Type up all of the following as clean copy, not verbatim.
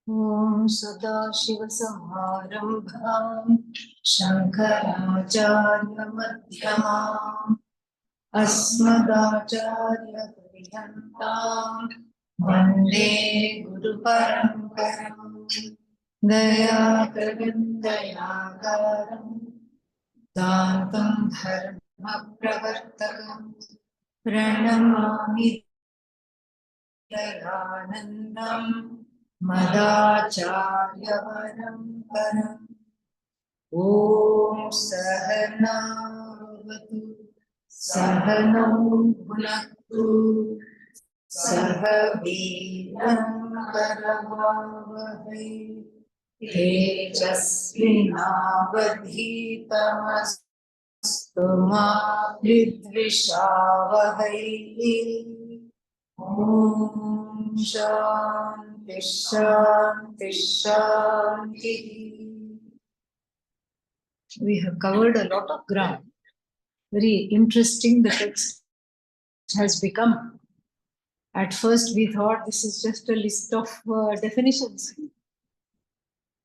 Om Sadashivasamārambhāṃ Shankarācārya-madhyamāṃ Asmadācārya-paryantāṃ Vande Guru-paramparam Dayākaram Dātam dharma-pravartakam Pranamāmi Dayanandam Madācārya-paramparam Om Sahana-vatu Sahanam bhunaktu Saha-vīram karavāvahai Tejasvinavadhitamastu mā vidvishāvahai Om Shanti Shanti Shanti. We have covered a lot of ground. Very interesting the text has become. At first we thought this is just a list of definitions.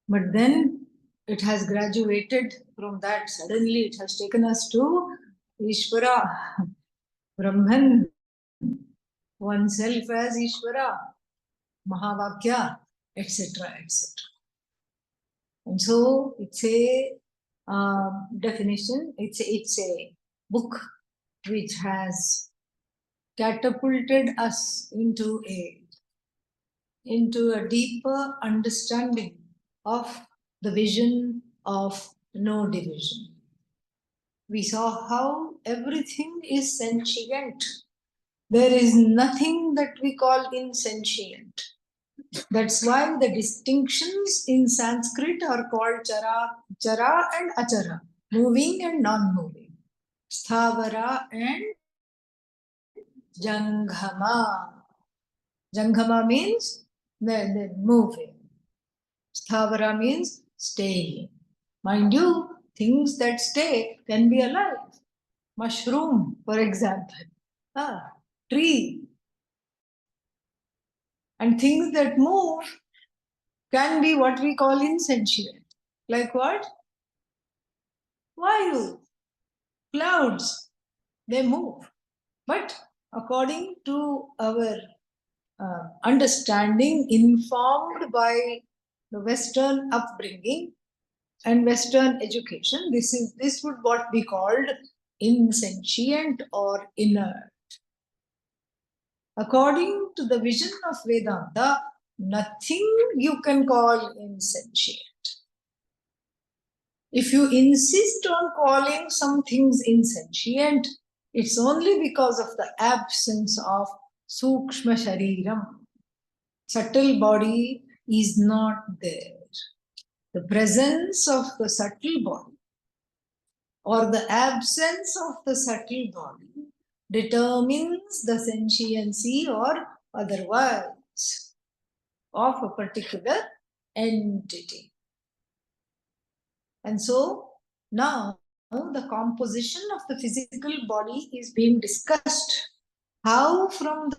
But then it has graduated from that. Suddenly it has taken us to Ishvara, Brahman, oneself as Ishvara, Mahavakya, etc., etc. And so it's a definition, it's a book which has catapulted us into a deeper understanding of the vision of no division. We saw how everything is sentient. There is nothing that we call insentient. That's why the distinctions in Sanskrit are called chara and achara, moving and non-moving, sthavara and janghama. Janghama means the moving. Sthavara means staying. Mind you, things that stay can be alive. Mushroom, for example. Tree. And things that move can be what we call insentient. Like what? Vayu, clouds, they move. But according to our understanding, informed by the Western upbringing and Western education, this would what be called insentient or inert. According to the vision of Vedanta, nothing you can call insentient. If you insist on calling some things insentient, it's only because of the absence of sukshma shariram. Subtle body is not there. The presence of the subtle body or the absence of the subtle body determines the sentiency or otherwise of a particular entity. And so now the composition of the physical body is being discussed. How from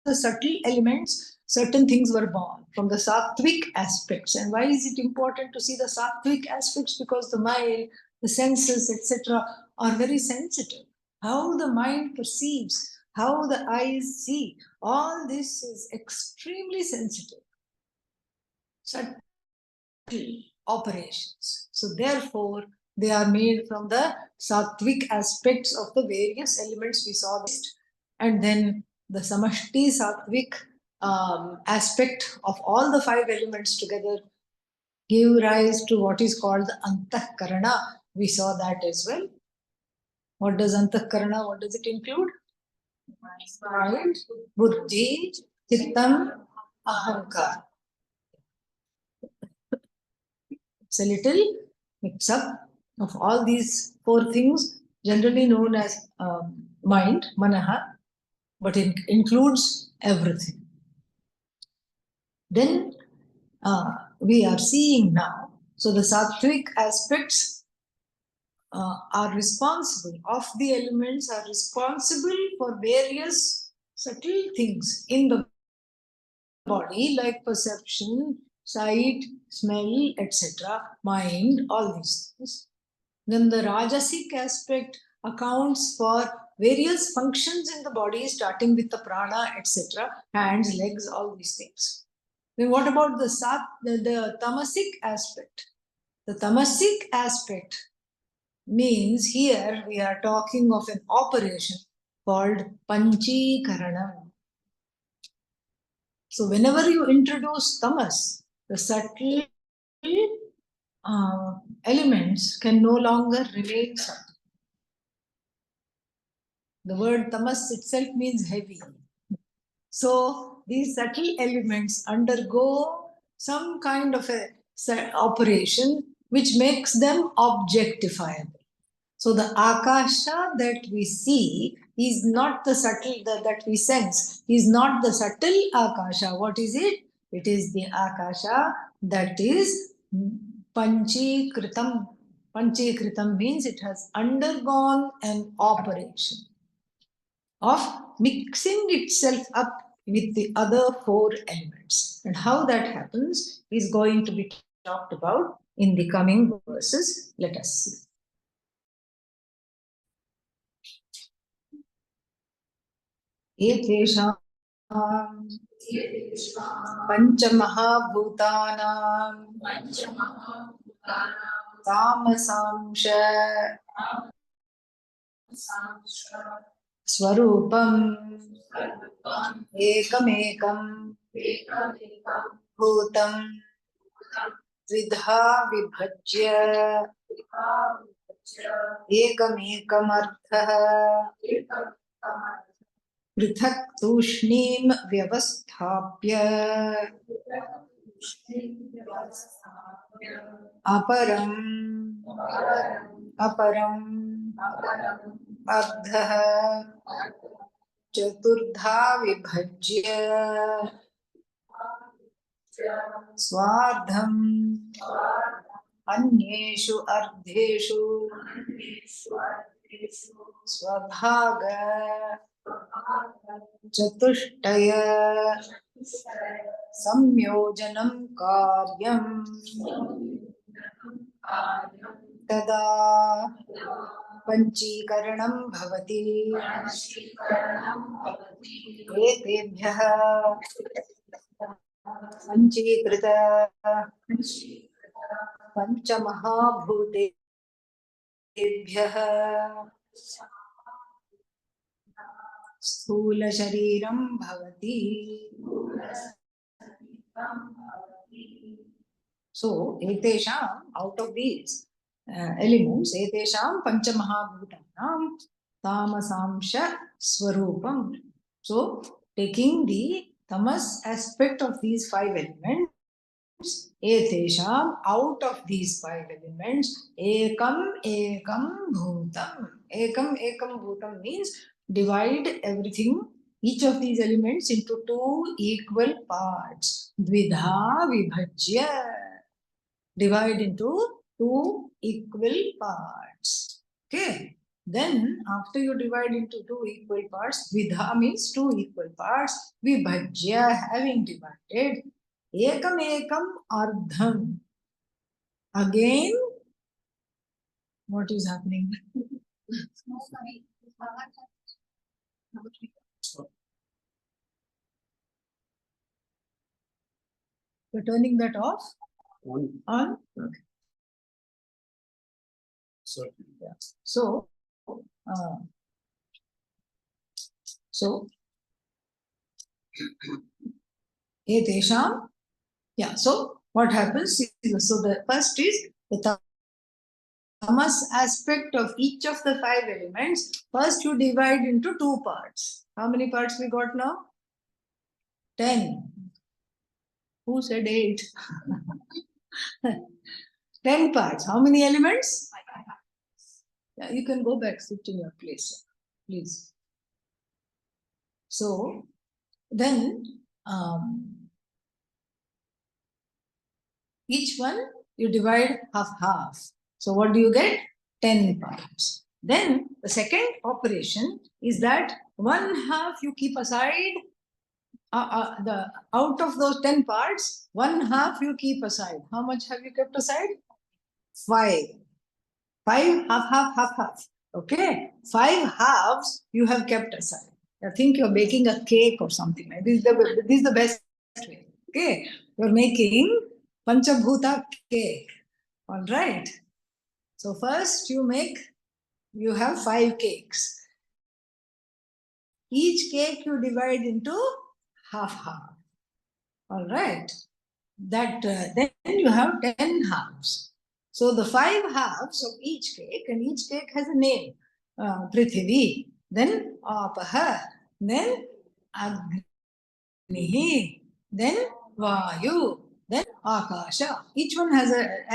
the subtle elements certain things were born, from the sattvic aspects. And why is it important to see the sattvic aspects? Because the mind, the senses, etc. are very sensitive. How the mind perceives, how the eyes see, all this is extremely sensitive. Subtle operations. So therefore, they are made from the sattvic aspects of the various elements we saw this. And then the samashti sattvic aspect of all the 5 elements together give rise to what is called the antahkarana. We saw that as well. What does antahkarana, what does it include? Mind, buddhi, chittam, ahankar. It's a little mix-up of all these 4 things, generally known as mind, manaha, but it includes everything. Then we are seeing now, so the sattvic aspects are responsible, of the elements are responsible for various subtle things in the body like perception, sight, smell, etc., mind, all these things. Then the Rajasic aspect accounts for various functions in the body, starting with the prana, etc., hands, legs, all these things. Then what about the tamasic aspect? The tamasic aspect means here we are talking of an operation called panchikaranam. So whenever you introduce tamas, the subtle elements can no longer remain subtle. The word tamas itself means heavy. So these subtle elements undergo some kind of a operation which makes them objectifiable. So the akasha that we see is not the subtle that we sense, is not the subtle akasha. What is it? It is the akasha that is panchikritam. Panchikritam means it has undergone an operation of mixing itself up with the other four elements. And how that happens is going to be talked about in the coming verses. Let us see. एतेषां पञ्चमहाभूतानां तामसांश स्वरूपम् एकमेकं भूतं द्विधा विभज्य एकमेकमर्थः पृथक् तूष्णीं व्यवस्थाप्य अपरम् अर्धः चतुर्धा विभज्य स्वार्धम् अन्येषु अर्धेषु स्वभाग चतुष्टय संयोजनं कार्यम् तदा पंचीकरणं भवति। एतेभ्यः पंचीकृत पंचमहाभूतेभ्यः स्थूल शरीरं भवति। So, etesham, out of these elements, etesham panchamahabhutanam tamasamsha swarupam. So, taking the tamas aspect of these five elements, etesham, out of these five elements, ekam bhutam. Ekam bhutam means divide everything, each of these elements, into two equal parts. Dvidha vibhajya. Divide into two equal parts. Okay. Then, after you divide into two equal parts, dvidha means two equal parts. Vibhajya, having divided, ekam ardham. Again, what is happening? You're turning that off? On? Okay. Yeah. So, etesham. Yeah. So, what happens? So, the first is the tamas aspect of each of the five elements. First, you divide into two parts. How many parts we got now? 10. Who said 8? 10 parts. How many elements? Yeah, you can go back, sit in your place, please. So, then each one you divide half. So, what do you get? 10 parts. Then the second operation is that one half you keep aside the out of those 10 parts, 1/2 you keep aside. How much have you kept aside? 5. 5, half. Okay, 5 halves you have kept aside. I think you're baking a cake or something. This is the best way. Okay, you're making Panchabhuta cake. All right. So first you have 5 cakes. Each cake you divide into half. All right. That then you have 10 halves. So the 5 halves of each cake, and each cake has a name. Prithvi, then Apaha, then Agnihi, then Vayu, then Akasha. Each one has a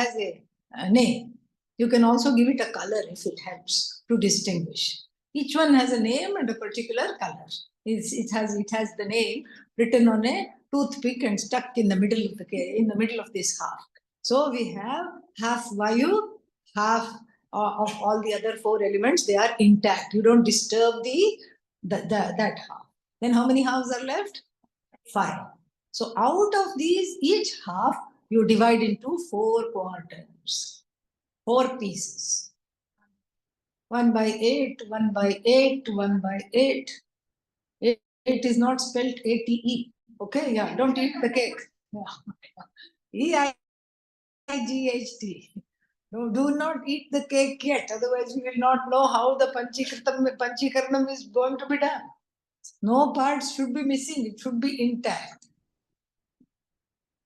name. You can also give it a color if it helps to distinguish. Each one has a name and a particular color. It has the name written on a toothpick and stuck in the middle of this half. So we have half Vayu, half of all the other 4 elements. They are intact. You don't disturb that half. Then how many halves are left? 5. So out of these, each half you divide into 4 quarters, 4 pieces. 1/8, 1/8, 1/8. It is not spelled ATE. Okay, yeah, don't eat the cake. Yeah. EIGHT. No, do not eat the cake yet, otherwise we will not know how the Panchikaranam is going to be done. No parts should be missing, it should be intact.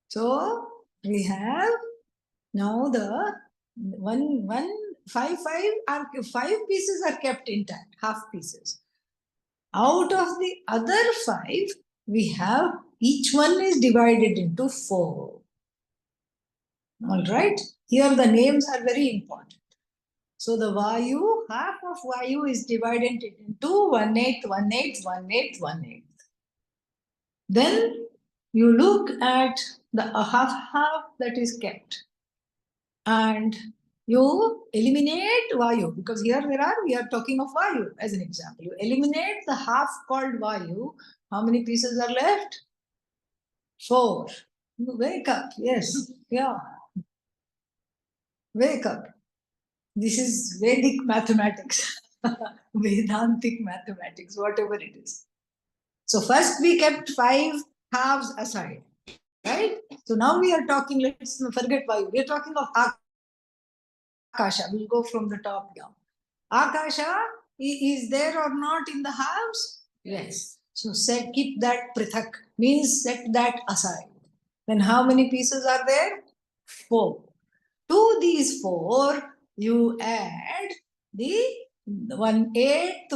So we have now the 5 pieces are kept intact, half pieces. Out of the other 5, we have each one is divided into 4. All right. Here the names are very important. So the Vayu, half of Vayu is divided into 1/8, 1/8, 1/8, 1/8. Then you look at the half that is kept. And you eliminate Vayu, because here we are talking of Vayu as an example. You eliminate the half called Vayu. How many pieces are left? 4. Wake up. Yes. Yeah. Wake up. This is Vedic mathematics, Vedantic mathematics, whatever it is. So first we kept 5 halves aside, right? So now we are talking, let's forget Vayu. We are talking of Akasha. We'll go from the top down. Akasha is there or not in the halves? Yes. So keep that prithak, means set that aside. Then how many pieces are there? 4. To these 4, you add the 1/8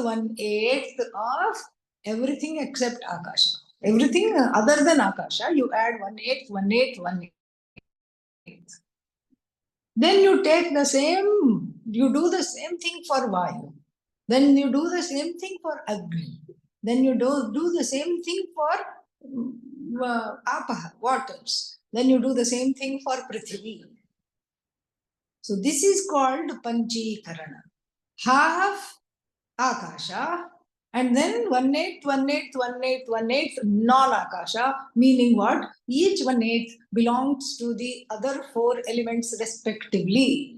of everything except Akasha. Everything other than Akasha, you add 1/8, 1/8, 1/8. Then you take the same, you do the same thing for Vayu. Then you do the same thing for Agni. Then you do the same thing for Apaha, waters. Then you do the same thing for Prithvi. So this is called Panchikarana. Half Akasha, and then 1/8, 1/8, 1/8, 1/8 non-Akasha, meaning what? Each 1/8 belongs to the other 4 elements respectively.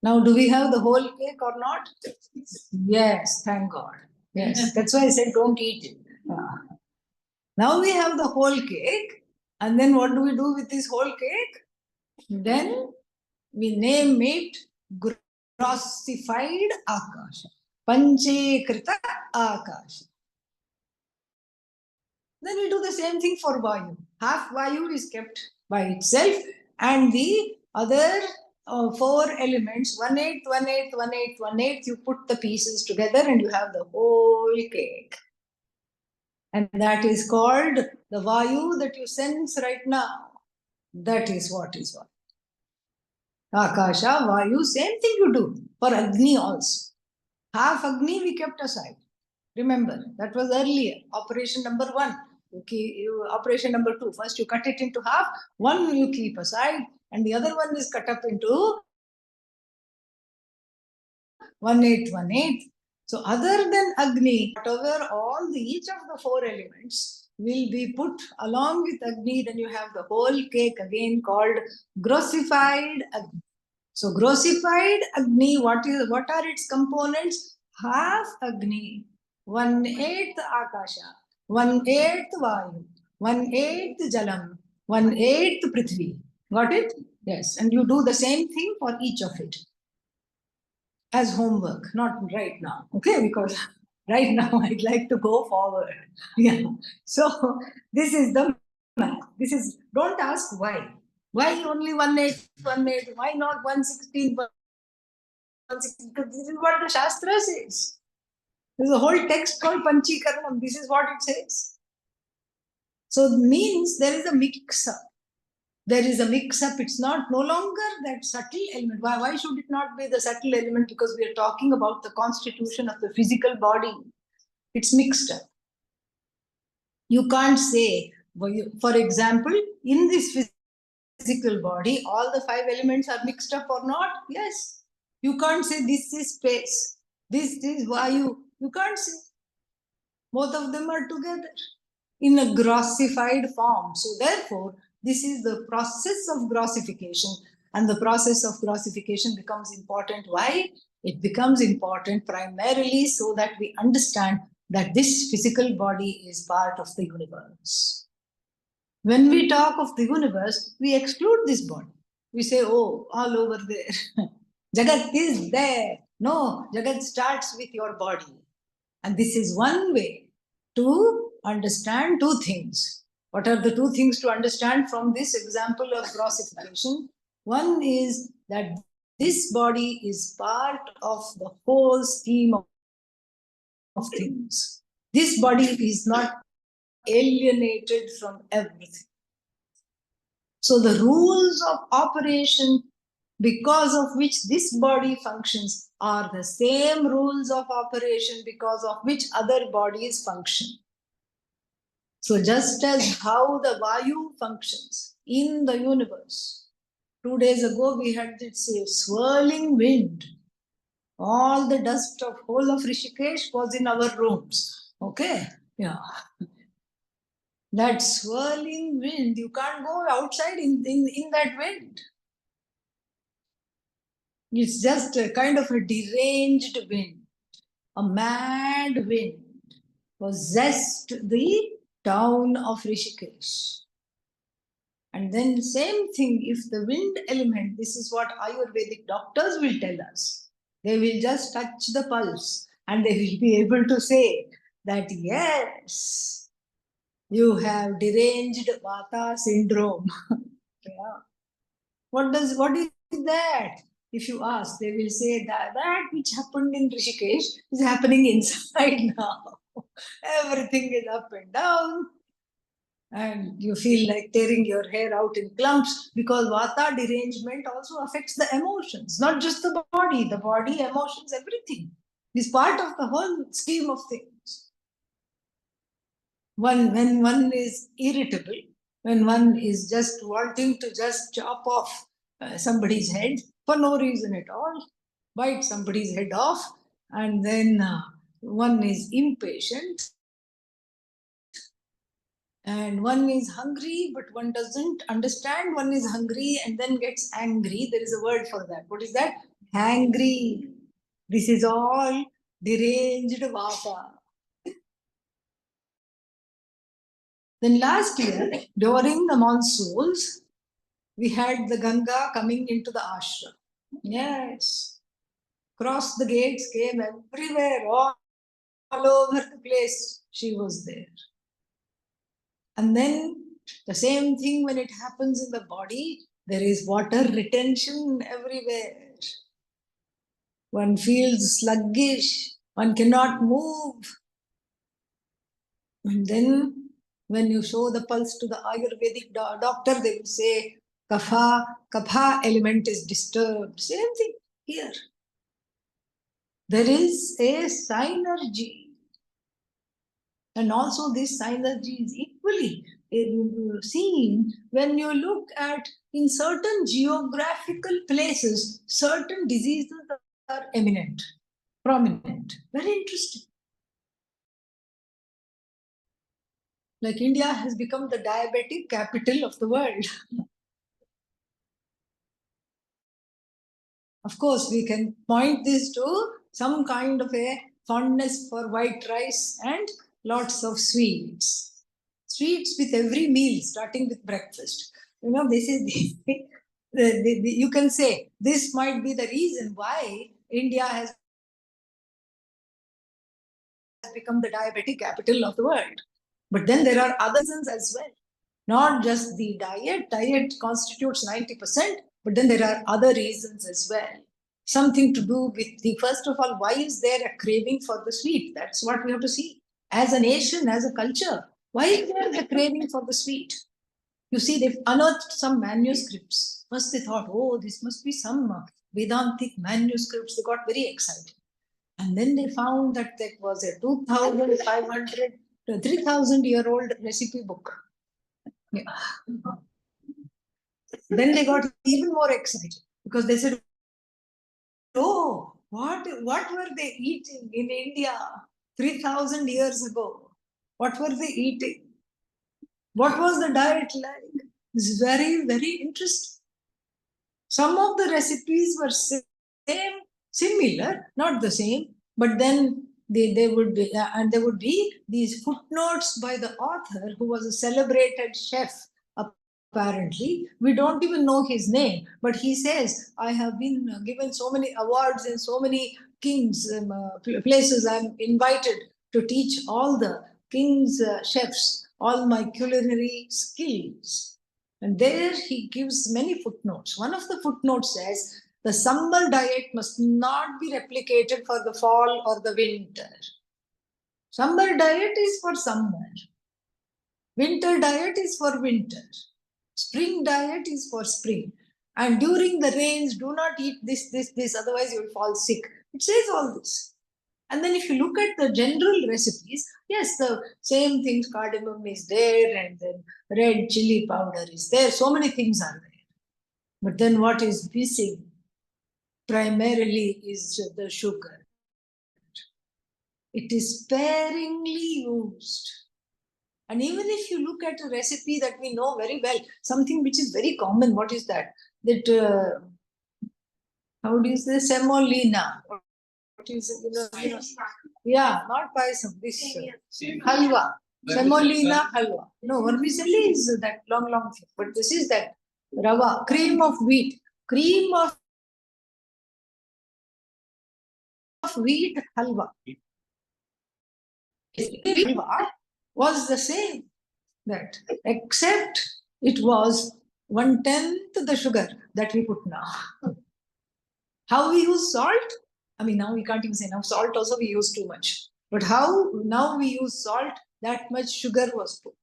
Now, do we have the whole cake or not? Yes, thank God. Yes, that's why I said don't eat it. Now we have the whole cake, and then what do we do with this whole cake? Then we name it grossified Akasha. Panchekrita Akasha. Then we do the same thing for Vayu. Half Vayu is kept by itself, and the other 4 elements, 1/8, 1/8, 1/8, 1/8, you put the pieces together and you have the whole cake. And that is called the Vayu that you sense right now. That is what is what. Akasha, Vayu, same thing you do for Agni also. Half Agni we kept aside. Remember, that was earlier, operation number 1. Operation number 2. First you cut it into half, 1 you keep aside, and the other one is cut up into 1/8, 1/8. So other than Agni, whatever each of the 4 elements will be put along with Agni, then you have the whole cake again called grossified Agni. So grossified Agni, what are its components? Half Agni, 1/8 Akasha, 1/8 Vayu, 1/8 Jalam, 1/8 Prithvi. Got it? Yes. And you do the same thing for each of it as homework, not right now, okay? Because right now I'd like to go forward. Yeah. So this is the math. Don't ask why. Why only 1/8, 1/8? Why not 1/16, 1/16? Because this is what the Shastra says. There's a whole text called Panchikaranam. This is what it says. So it means there is a mix-up. There is a mix-up. It's no longer that subtle element. Why should it not be the subtle element? Because we are talking about the constitution of the physical body. It's mixed up. You can't say, for example, in this physical body, all the 5 elements are mixed up or not? Yes. You can't say this is space, this is Vayu. You can't say. Both of them are together in a grossified form. So therefore, this is the process of grossification, and the process of grossification becomes important. Why? It becomes important primarily so that we understand that this physical body is part of the universe. When we talk of the universe, we exclude this body. We say, oh, all over there. Jagat is there. No, Jagat starts with your body. And this is one way to understand 2 things. What are the 2 things to understand from this example of grossification? One is that this body is part of the whole scheme of things. This body is not alienated from everything. So the rules of operation because of which this body functions are the same rules of operation because of which other bodies function. So just as how the Vayu functions in the universe, 2 days ago we had this swirling wind. All the dust of whole of Rishikesh was in our rooms. Okay? Yeah. That swirling wind, you can't go outside in that wind. It's just a kind of a deranged wind, a mad wind possessed the town of Rishikesh. And then same thing, if the wind element, this is what Ayurvedic doctors will tell us. They will just touch the pulse and they will be able to say that yes, you have deranged Vata syndrome. Yeah. What is that? If you ask, they will say that which happened in Rishikesh is happening inside now. Everything is up and down. And you feel like tearing your hair out in clumps because Vata derangement also affects the emotions, not just the body, emotions, everything is part of the whole scheme of things. When one is irritable, when one is just wanting to just chop off somebody's head for no reason at all, bite somebody's head off, and then one is impatient, and one is hungry, but one doesn't understand one is hungry and then gets angry. There is a word for that. What is that? Hangry. This is all deranged Vata. Then last year, during the monsoons, we had the Ganga coming into the ashram. Yes. Crossed the gates, came everywhere, all over the place. She was there. And then the same thing when it happens in the body, there is water retention everywhere. One feels sluggish, one cannot move. And then when you show the pulse to the Ayurvedic doctor, they will say, kapha element is disturbed. Same thing here. There is a synergy. And also this synergy is equally seen when you look at in certain geographical places, certain diseases are eminent. prominent. Very interesting. Like India has become the diabetic capital of the world. Of course, we can point this to some kind of a fondness for white rice and lots of sweets. Sweets with every meal, starting with breakfast. You know, this is you can say this might be the reason why India has become the diabetic capital of the world. But then there are other reasons as well. Not just the diet. Diet constitutes 90%, but then there are other reasons as well. Something to do with the, first of all, why is there a craving for the sweet? That's what we have to see. As a nation, as a culture, why is there a craving for the sweet? You see, they've unearthed some manuscripts. First they thought, oh, this must be some Vedantic manuscripts. They got very excited. And then they found that there was a 2,500 to 3,000-year-old recipe book. Yeah. Then they got even more excited because they said, oh, what were they eating in India 3,000 years ago? What were they eating? What was the diet like? This is very, very interesting. Some of the recipes were similar, not the same, but then they would be, and there would be these footnotes by the author who was a celebrated chef. Apparently, we don't even know his name, but he says, I have been given so many awards in so many kings places. I'm invited to teach all the king's chefs all my culinary skills. And there he gives many footnotes. One of the footnotes says, the summer diet must not be replicated for the fall or the winter. Summer diet is for summer. Winter diet is for winter. Spring diet is for spring. And during the rains, do not eat this, otherwise you will fall sick. It says all this. And then if you look at the general recipes, yes, the same things, cardamom is there, and then red chili powder is there. So many things are there. But then what is missing primarily is the sugar. It is sparingly used. And even if you look at a recipe that we know very well, something which is very common, what is that? That, how do you say, semolina? What is it? Yeah, not paisam, this halwa. Semolina halwa. No, vermicelli is that long thing. But this is that rava, cream of wheat. Cream of wheat halwa. Halwa was the same, that except it was 1/10 the sugar that we put now. How we use salt? I mean, now we can't even say now salt also we use too much. But how now we use salt, that much sugar was put.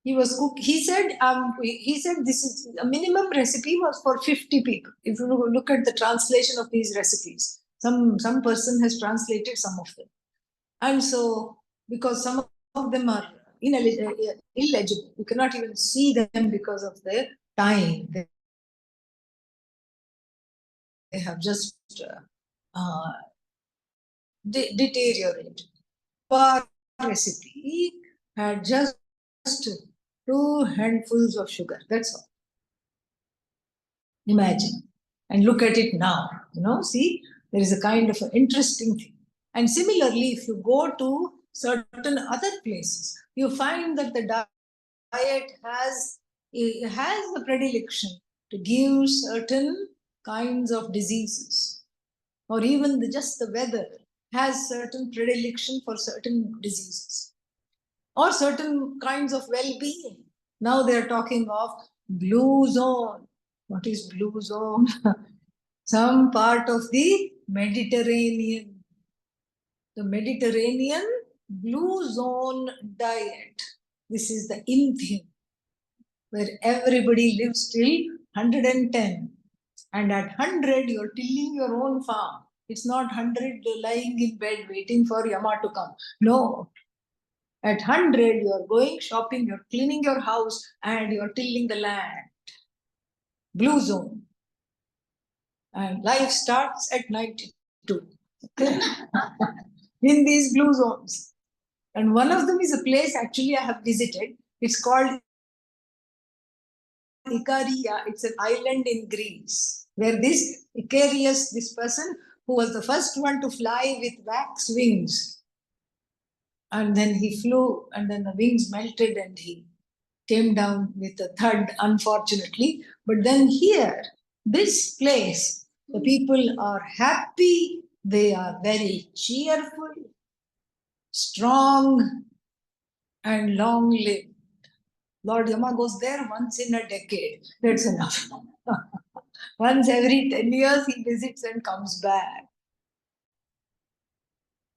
He was cook. He said this is a minimum recipe was for 50 people. If you look at the translation of these recipes, some person has translated some of them. And so, because some of them are illegible, you cannot even see them because of the time. They have just deteriorated. Our recipe had just 2 handfuls of sugar. That's all. Imagine. And look at it now. See, there is a kind of an interesting thing. And similarly, if you go to certain other places, you find that the diet has the predilection to give certain kinds of diseases, or even just the weather has certain predilection for certain diseases, or certain kinds of well-being. Now they're talking of blue zone. What is blue zone? Some part of the Mediterranean. The Mediterranean blue zone diet. This is the in thing, where everybody lives till 110. And at 100, you're tilling your own farm. It's not 100 lying in bed waiting for Yama to come. No. At 100, you're going shopping, you're cleaning your house, and you're tilling the land. Blue zone. And life starts at 92. in these blue zones. And one of them is a place actually I have visited. It's called Icaria. It's an island in Greece, where this Icarius, this person who was the first one to fly with wax wings, and then he flew, and then the wings melted, and he came down with a thud, unfortunately. But then here, this place, the people are happy, they are very cheerful, strong, and long lived. Lord Yama goes there once in a decade. That's enough. Once every 10 years he visits and comes back.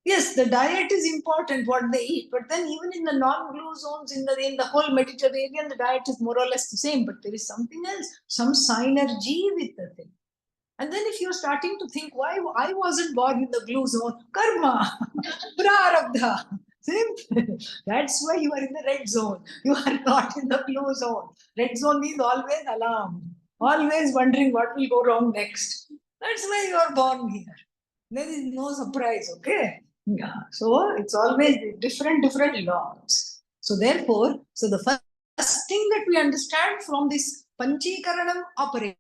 Yes, the diet is important, what they eat, but then even in the non-blue zones, in the whole Mediterranean, the diet is more or less the same, but there is something else, some synergy with the thing. And then if you're starting to think, why I wasn't born in the blue zone, karma, prarabdha. Simple. That's why you are in the red zone. You are not in the blue zone. Red zone means always alarmed, always wondering what will go wrong next. That's why you are born here. There is no surprise, okay? Yeah. So it's always different laws. So therefore, the first thing that we understand from this Panchikaranam operation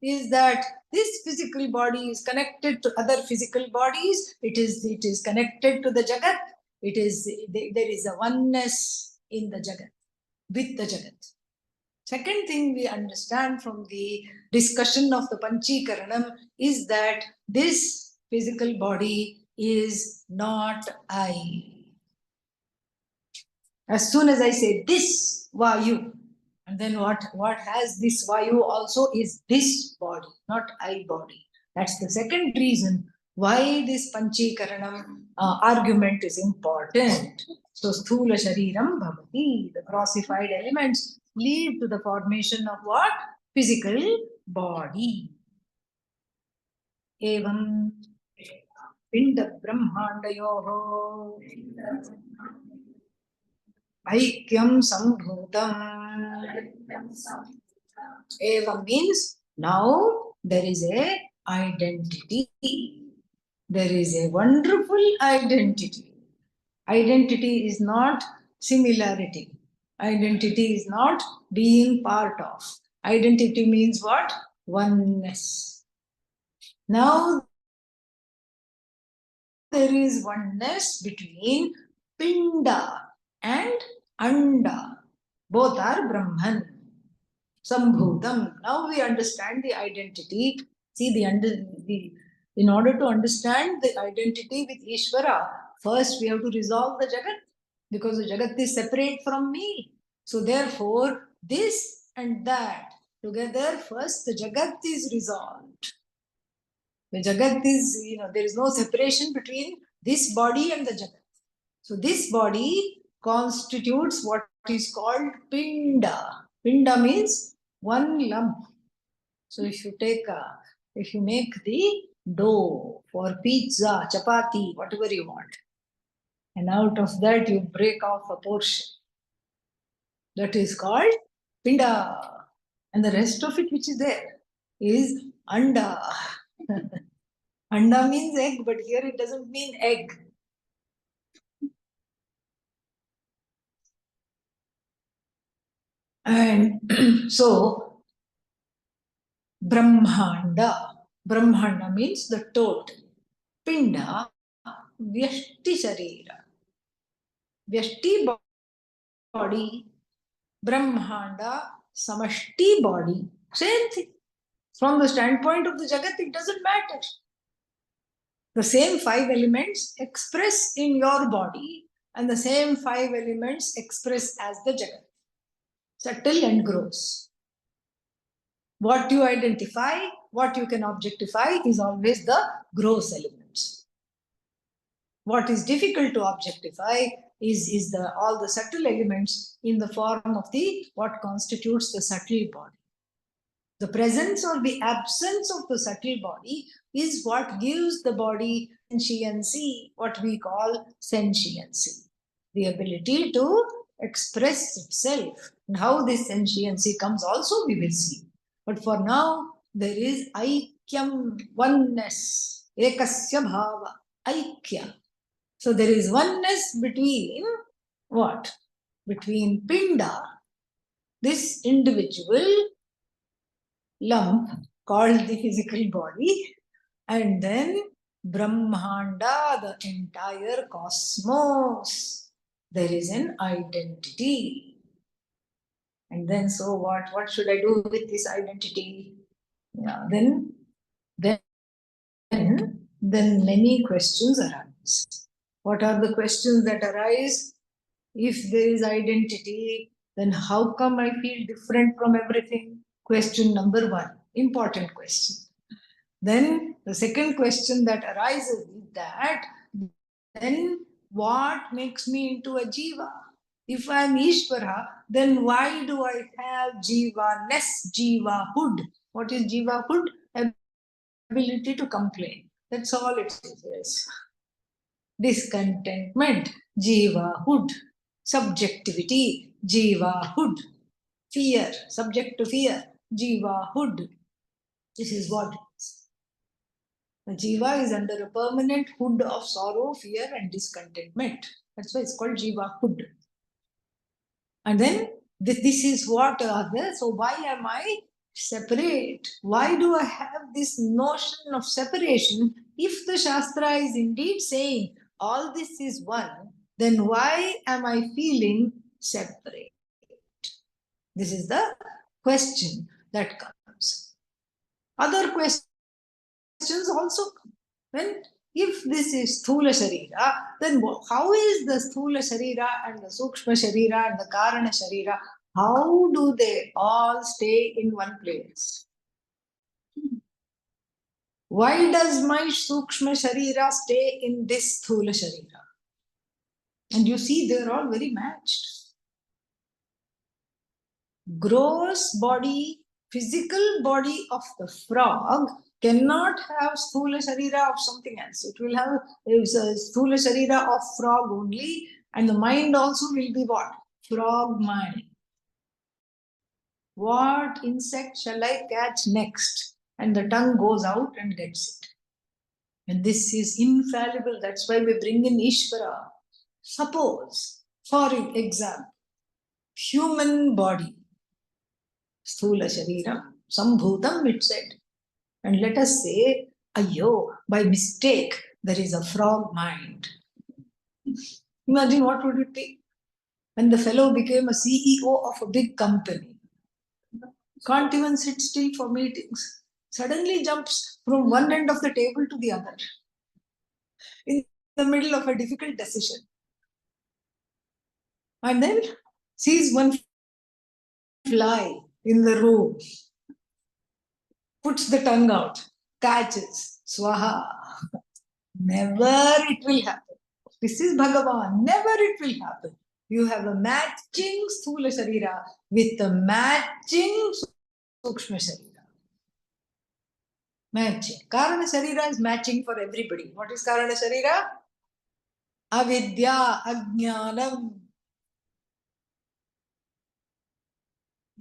is that this physical body is connected to other physical bodies. It is connected to the Jagat. There is a oneness in the Jagat, with the Jagat. Second thing we understand from the discussion of the Panchikaranam is that this physical body is not I. As soon as I say this Vayu, and then what has this Vayu also is this body, not I body. That's the second reason why this Panchikaranam argument is important. So Sthula Shariram Bhavati, the grossified elements lead to the formation of what? Physical body. Evam Pinda Brahmandayoho Aikyam Sambhutam. Evam means now there is a identity. There is a wonderful identity. Identity is not similarity. Identity is not being part of. Identity means what? Oneness. Now there is oneness between Pinda and Anda. Both are Brahman. Sambhutam. Now we understand the identity. See, in order to understand the identity with Ishvara, first we have to resolve the Jagat, because the Jagat is separate from me. So therefore, this and that together, first the Jagat is resolved. The Jagat is, there is no separation between this body and the Jagat. So this body constitutes what is called Pinda. Pinda means one lump. So if you make the dough for pizza, chapati, whatever you want, and out of that you break off a portion, that is called Pinda. And the rest of it which is there is Anda. Anda means egg, but here it doesn't mean egg. And so, Brahmanda. Brahmanda means the total. Pinda, Vyashti Sharira. Vyashti body, Brahmanda, Samashti body. Same thing. From the standpoint of the Jagat, it doesn't matter. The same 5 elements express in your body, and the same 5 elements express as the Jagat. Subtle and gross. What you identify, what you can objectify is always the gross elements. What is difficult to objectify is all the subtle elements in the form of what constitutes the subtle body. The presence or the absence of the subtle body is what gives the body sentiency, what we call sentiency. The ability to express itself. And how this sentiency comes also we will see. But for now, there is aikyam, oneness, ekasya bhava, aikya. So there is oneness between what? Between pinda, this individual lump called the physical body, and then Brahmanda, the entire cosmos. There is an identity. And then, so what? What should I do with this identity? Yeah, then many questions arise. What are the questions that arise? If there is identity, then how come I feel different from everything? Question number one, important question. Then the second question that arises is that, then what makes me into a jiva? If I am Ishvara, then why do I have jiva-ness, jiva-hood? What is jiva-hood? Ability to complain. That's all it is. Discontentment, jiva-hood. Subjectivity, jiva-hood. Fear, subject to fear, jiva-hood. This is what it is. The jiva is under a permanent hood of sorrow, fear, and discontentment. That's why it's called jiva-hood. And then this is what others. So why am I separate? Why do I have this notion of separation? If the Shastra is indeed saying all this is one, then why am I feeling separate? This is the question that comes. Other questions also come. When if this is Sthula Sharira, then how is the Sthula Sharira and the Sukshma Sharira and the Karana Sharira, how do they all stay in one place? Why does my Sukshma Sharira stay in this Sthula Sharira? And you see, they're all very matched. Gross body, physical body of the frog cannot have Sthula Sharira of something else. It will have Sthula Sharira of frog only, and the mind also will be what? Frog mind. What insect shall I catch next? And the tongue goes out and gets it. And this is infallible. That's why we bring in Ishvara. Suppose, for example, human body, Sthula Sharira, Sambhutam, it said. And let us say, ayyo, by mistake, there is a frog mind. Imagine what would it be? When the fellow became a CEO of a big company, can't even sit still for meetings, suddenly jumps from one end of the table to the other in the middle of a difficult decision. And then sees one fly in the room, puts the tongue out, catches, swaha. Never it will happen. This is Bhagavan. Never it will happen. You have a matching Sthula Sharira with a matching Sukshma Sharira. Matching. Karana Sharira is matching for everybody. What is Karana Sharira? Avidya, Ajnanam.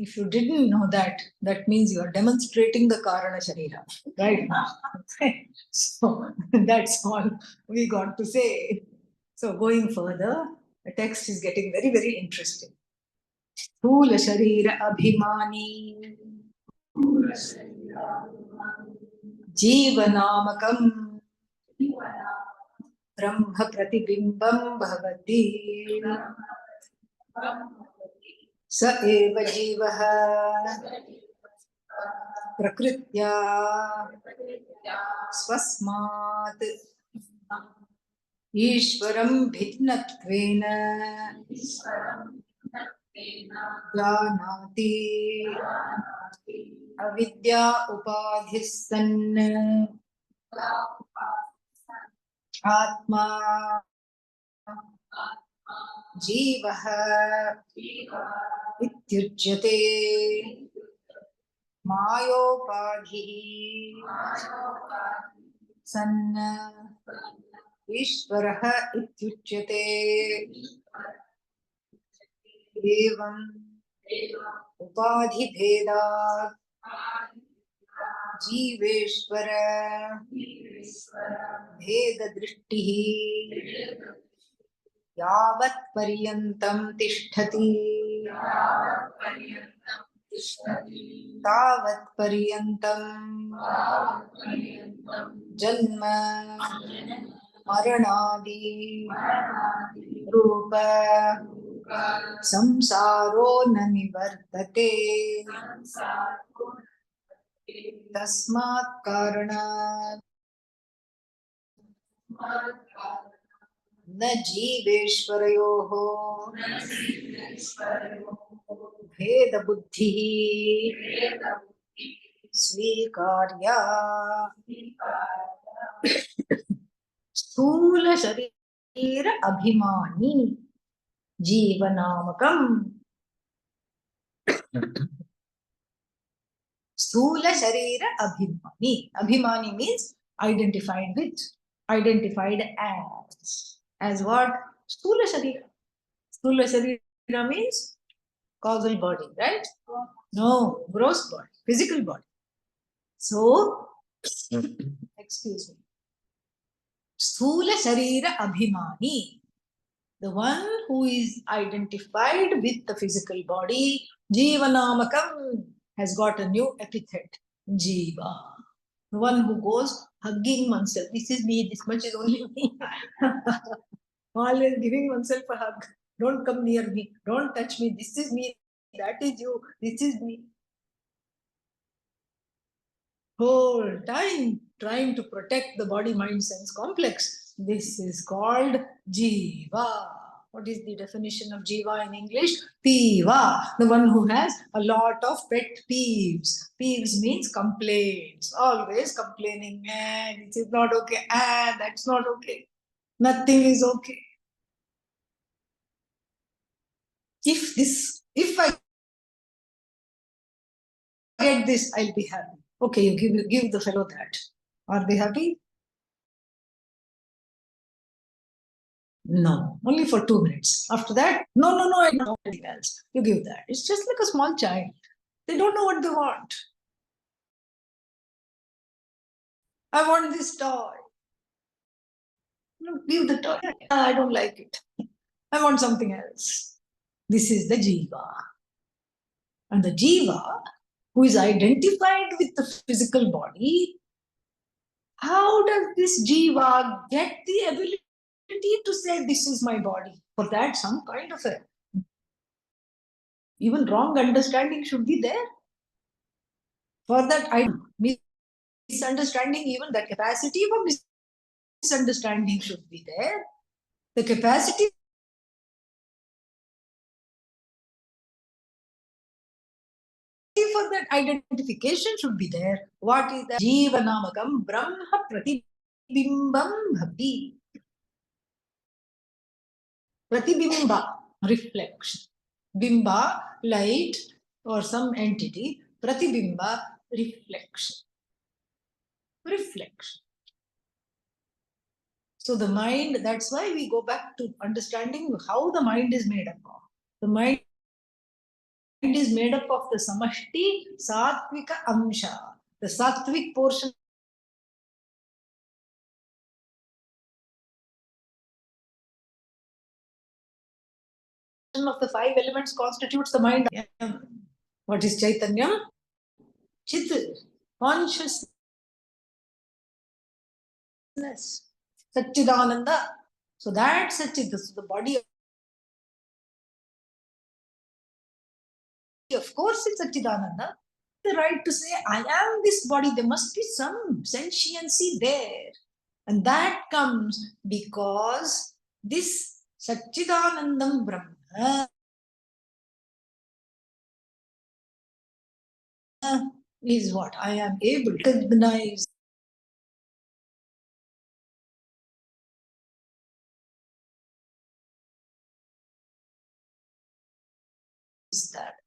If you didn't know that, that means you are demonstrating the Karana Sharira right now. So that's all we got to say. So going further, the text is getting very, very interesting. Sthula Sharira Abhimani Jivanamakam Brahma Pratibimbam Bhavati Sa eva jivaha Prakritya Swasmat Ishvaram Bhitnatvena Janati Avidya Upadhisan Atma Jivaha Ityuchyate Mayopadhi Sanna Ishvaraha Ityuchyate Evam Upadhi Bhedat Jiveshwar भेद दृष्टि यावत् पर्यन्तं तिष्ठति तावत् पर्यन्तं जन्म मरणादि रूप संसारो न निवर्तते तस्मात् कारणात् न जीवेश्वरयोः भेद बुद्धिः स्वीकार्या स्थूल शरीर अभिमानी जीवनामकम् स्थूल शरीर अभिमानी. Abhimani means identified with, identified as what? Sthula sharira. Sthula sharira means causal body, right? No, gross body, physical body. So, excuse me. Sthula sharira abhimani. The one who is identified with the physical body, Jivanamakam, has got a new epithet, Jiva. The one who goes hugging oneself. This is me, this much is only me. Always giving oneself a hug. Don't come near me. Don't touch me. This is me. That is you. This is me. Whole time trying to protect the body, mind, sense complex. This is called Jiva. What is the definition of Jiva in English? Piva, the one who has a lot of pet peeves. Peeves means complaints, always complaining, and this is not okay, and that's not okay. Nothing is okay. If I get this, I'll be happy. Okay, you give the fellow that. Are they happy? No, only for 2 minutes. After that, no, I don't want anything else. You give that. It's just like a small child. They don't know what they want. I want this toy. No, give the toy. I don't like it. I want something else. This is the Jiva. And the Jiva, who is identified with the physical body, how does this Jiva get the ability to say, this is my body? For that, some kind of a even wrong understanding should be there. For that, misunderstanding, even the capacity for misunderstanding should be there. The capacity for that identification should be there. What is that? Jivanamakam Brahma Pratibhimbam Bhavi. Pratibimba, reflection. Bimba, light or some entity. Pratibimba, reflection. Reflection. So the mind, that's why we go back to understanding how the mind is made up of. The mind is made up of the samashti sattvika amsha. The sattvic portion of the 5 elements constitutes the mind. What is Chaitanya? Chit, consciousness, Satchidananda. So that's the body. Of course, it's Satchidananda. The right to say, I am this body. There must be some sentiency there. And that comes because this Satchidanandam Brahma is what I am able to recognize.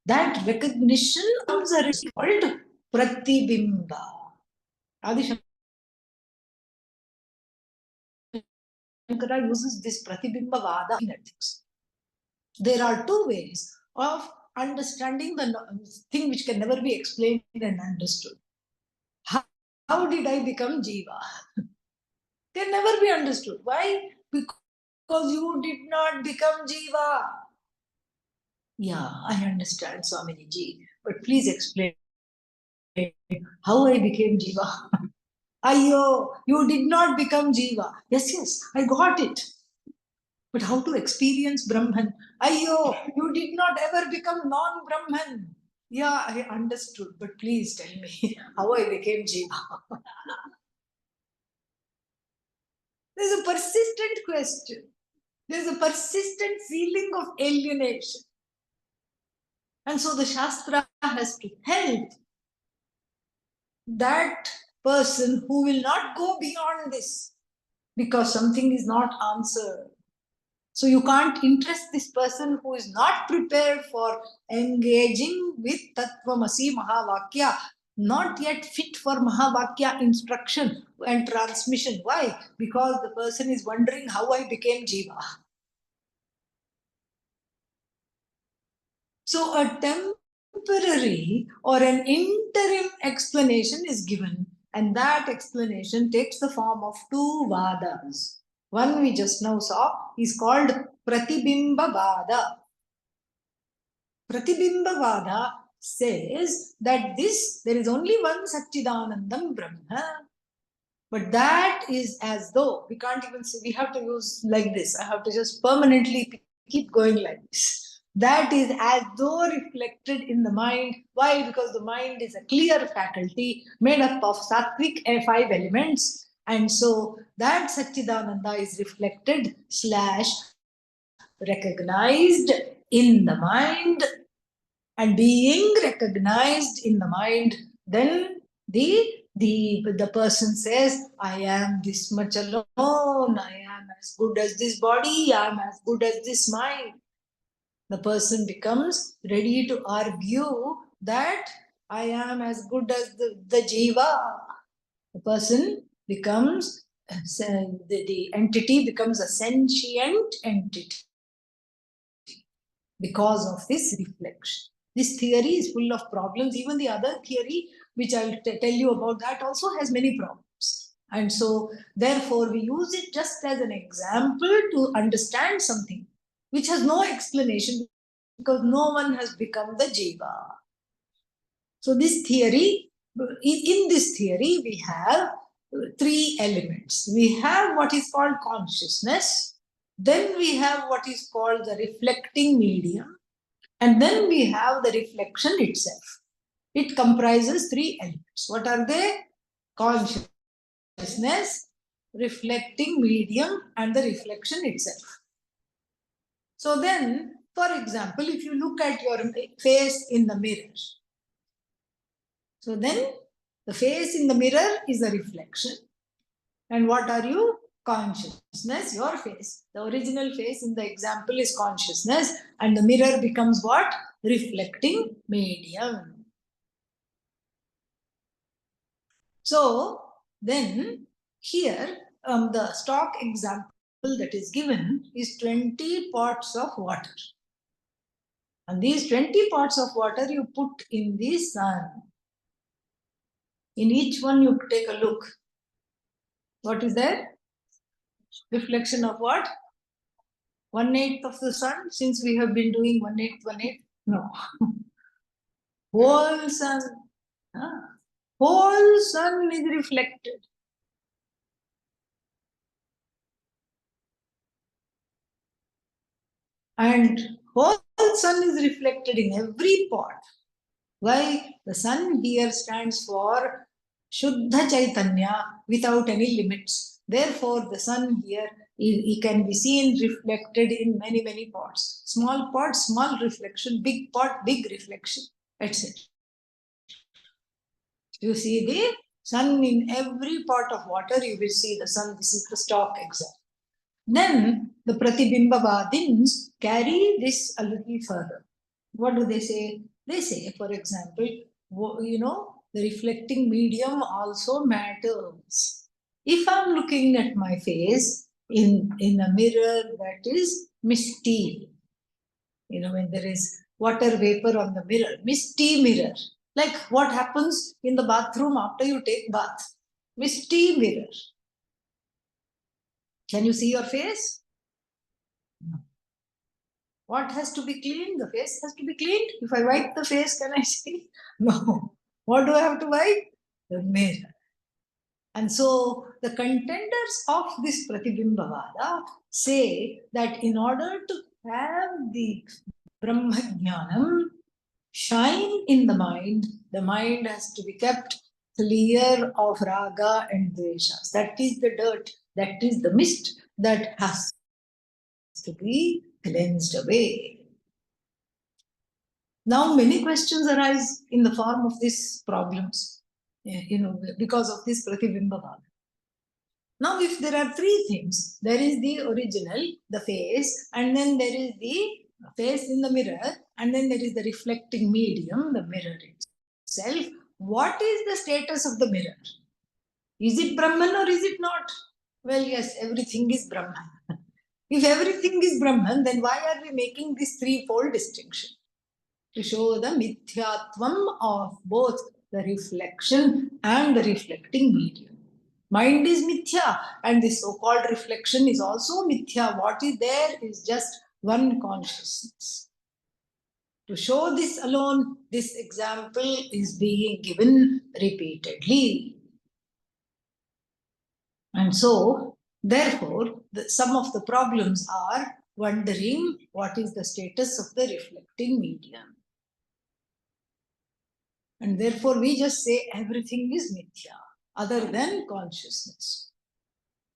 That recognition comes a result Pratibimba. Adi Shankara uses this Pratibimba Vada in ethics. There are 2 ways of understanding the thing which can never be explained and understood. how did I become Jiva? Can never be understood. Why? Because you did not become Jiva. Yeah, I understand, Swamiji ji, but please explain how I became Jiva. Ayyo, you did not become Jiva. Yes, yes, I got it. But how to experience Brahman? Ayyo, you did not ever become non-Brahman. Yeah, I understood, but please tell me how I became Jiva. There's a persistent question. There's a persistent feeling of alienation. And so the Shastra has to help that person who will not go beyond this because something is not answered. So you can't interest this person who is not prepared for engaging with Tattvamasi Mahavakya, not yet fit for Mahavakya instruction and transmission. Why? Because the person is wondering how I became Jiva. So a temporary or an interim explanation is given, and that explanation takes the form of two vadas. One we just now saw is called Pratibimba Vada. Pratibimba Vada says that there is only one Satchidanandam Brahma. But that is as though, we can't even say, we have to use like this. I have to just permanently keep going like this. That is as though reflected in the mind. Why? Because the mind is a clear faculty made up of sattvic five elements. And so that Satchidananda is reflected / recognized in the mind, and being recognized in the mind, then the person says, I am this much alone, I am as good as this body, I am as good as this mind. The person becomes ready to argue that I am as good as the jiva. The person becomes, the entity becomes a sentient entity because of this reflection. This theory is full of problems. Even the other theory, which I'll tell you about, that also has many problems. And so, therefore, we use it just as an example to understand something which has no explanation because no one has become the jiva. So, this theory, in this theory, we have three elements. We have what is called consciousness, then we have what is called the reflecting medium, and then we have the reflection itself. It comprises three elements. What are they? Consciousness, reflecting medium, and the reflection itself. So then, for example, if you look at your face in the mirror, so then the face in the mirror is a reflection. And what are you? Consciousness, your face. The original face in the example is consciousness, and the mirror becomes what? Reflecting medium. So then here the stock example that is given is 20 pots of water. And these 20 pots of water you put in the sun. In each one you take a look. What is there? Reflection of what? 1/8 of the sun, since we have been doing 1/8, 1/8. No. Whole sun. Whole sun is reflected. And whole sun is reflected in every pot. Why? The sun here stands for Shuddha Chaitanya without any limits. Therefore, the sun here it can be seen reflected in many, many pots. Small pot, small reflection, big pot, big reflection, etc. You see the sun in every pot of water, you will see the sun. This is the stock example. Then the Pratibimbavadins carry this a little further. What do they say? They say, for example, the reflecting medium also matters. If I'm looking at my face in a mirror that is misty, when there is water vapor on the mirror, misty mirror, like what happens in the bathroom after you take bath. misty mirror. Can you see your face? No. What has to be cleaned? The face has to be cleaned. If I wipe the face, can I see? No. What do I have to wipe? The mirror. And so the contenders of this Pratibimbavada say that in order to have the Brahmajnanam shine in the mind has to be kept clear of raga and dveshas. That is the dirt, that is the mist that has to be cleansed away. Now many questions arise in the form of these problems, because of this Pratibimbavada. Now, if there are three things, there is the original, the face, and then there is the face in the mirror, and then there is the reflecting medium, the mirror itself. What is the status of the mirror? Is it Brahman or is it not? Well, yes, everything is Brahman. If everything is Brahman, then why are we making this threefold distinction? To show the mithyatvam of both the reflection and the reflecting medium. Mind is mithya, and this so-called reflection is also mithya. What is there is just one consciousness. To show this alone, this example is being given repeatedly. And so, therefore, some of the problems are wondering what is the status of the reflecting medium. And therefore, we just say everything is mithya, other than consciousness.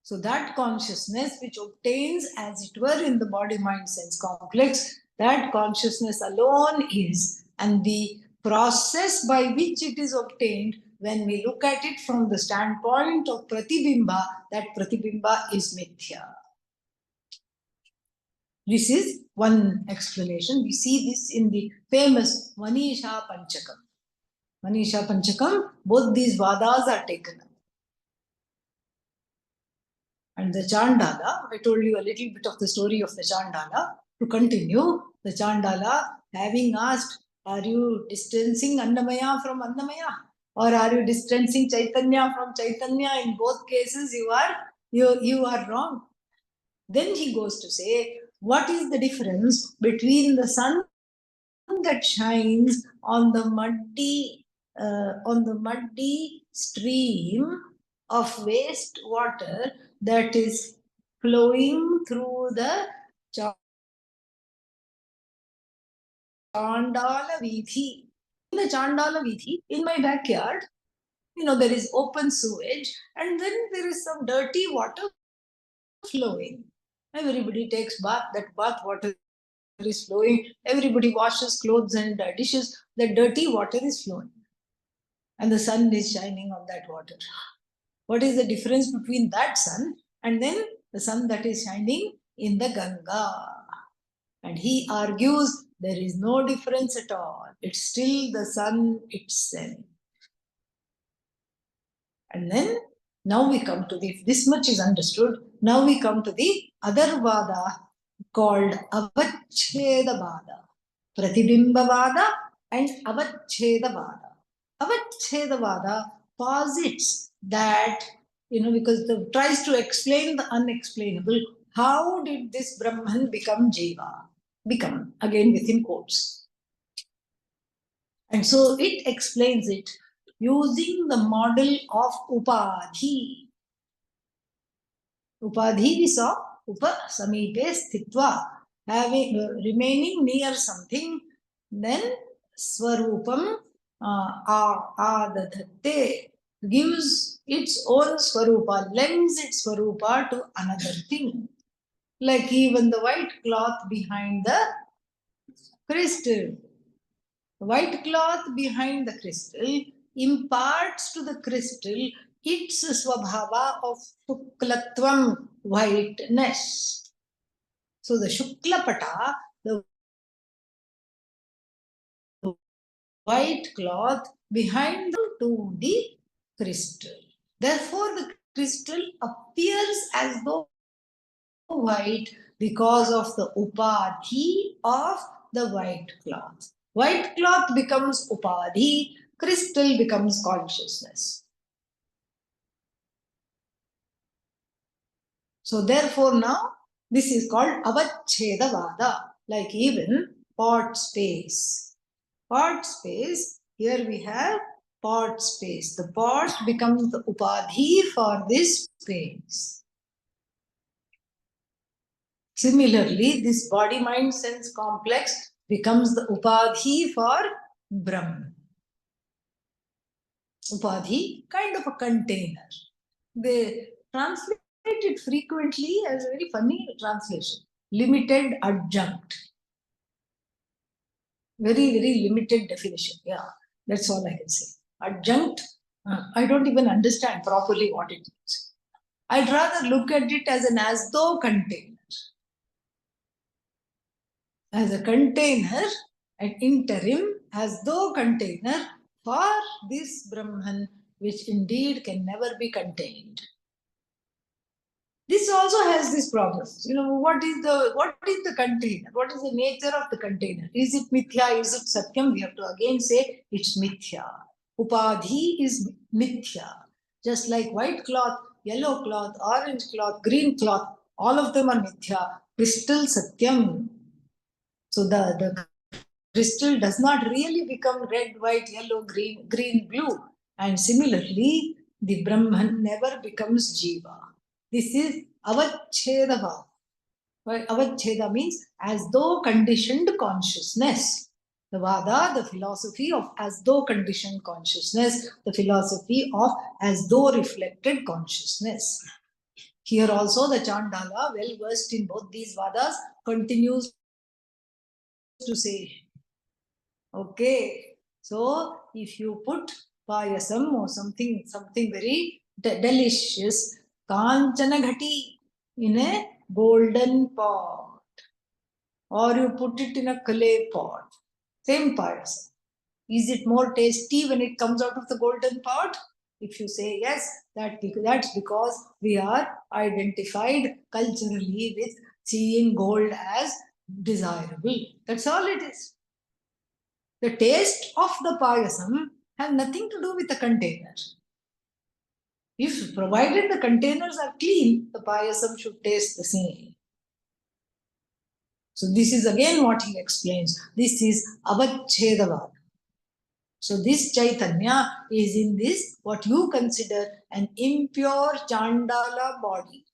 So that consciousness which obtains, as it were, in the body-mind-sense complex, that consciousness alone is, and the process by which it is obtained, when we look at it from the standpoint of Pratibimba, that Pratibimba is mithya. This is one explanation. We see this in the famous Manisha Panchakam. Manisha Panchakam, both these vadas are taken up. And the Chandala, I told you a little bit of the story of the Chandala. To continue, the Chandala, having asked, are you distancing Annamaya from Annamaya? Or are you distancing Chaitanya from Chaitanya? In both cases, you are wrong. Then he goes to say, what is the difference between the sun that shines on the muddy stream of waste water that is flowing through the Chandala Vidhi? In the Chandala Vidhi, in my backyard, there is open sewage, and then there is some dirty water flowing. Everybody takes bath, that bath water is flowing. Everybody washes clothes and dishes, the dirty water is flowing. And the sun is shining on that water. What is the difference between that sun and then the sun that is shining in the Ganga? And he argues there is no difference at all. It's still the sun itself. And then now we come to this much is understood. Now we come to the other vada called Avachcheda Vada. Pratibimba Vada and Avachcheda Vada. Avachcheda Vada posits that, because it tries to explain the unexplainable. How did this Brahman become Jiva? Become, again within quotes. And so it explains it using the model of Upadhi. Upadhi we saw, Upa Samipe Sthitva, remaining near something, then Swarupam Adadhatte gives its own Swarupa, lends its Swarupa to another thing. Like even the white cloth behind the crystal. The white cloth behind the crystal imparts to the crystal its swabhava of shuklatvam, whiteness. So the shuklapata, the white cloth behind to the crystal. Therefore, the crystal appears as though white because of the upadhi of the white cloth. White cloth becomes upadhi, crystal becomes consciousness. So therefore now, this is called Avachedavada, like even pot space. Pot space, here we have pot space. The pot becomes the upadhi for this space. Similarly, this body, mind, sense complex becomes the upadhi for Brahman. Upadhi, kind of a container. They translate it frequently as a very funny translation. Limited adjunct. Very, very limited definition. Yeah, that's all I can say. Adjunct, I don't even understand properly what it means. I'd rather look at it as an as though container. As a container, an interim, as though container for this Brahman, which indeed can never be contained. This also has this problem. What is the container? What is the nature of the container? Is it mithya? Is it satyam? We have to again say it's mithya. Upadhi is mithya. Just like white cloth, yellow cloth, orange cloth, green cloth, all of them are mithya. Crystal satyam. So the crystal does not really become red, white, yellow, green, blue. And similarly, the Brahman never becomes jiva. This is avachedava. Avacheda means as though conditioned consciousness. The Vada, the philosophy of as though conditioned consciousness, the philosophy of as though reflected consciousness. Here also the Chandala, well versed in both these Vadas, continues to say, okay, so if you put payasam or something very delicious, kanchana ghati, in a golden pot, or you put it in a clay pot, same payasam. Is it more tasty when it comes out of the golden pot? If you say yes, that's because we are identified culturally with seeing gold as desirable. That's all it is. The taste of the payasam has nothing to do with the container. If provided the containers are clean, the payasam should taste the same. So this is again what he explains. This is avachedavada. So this Chaitanya is in this, what you consider an impure Chandala body.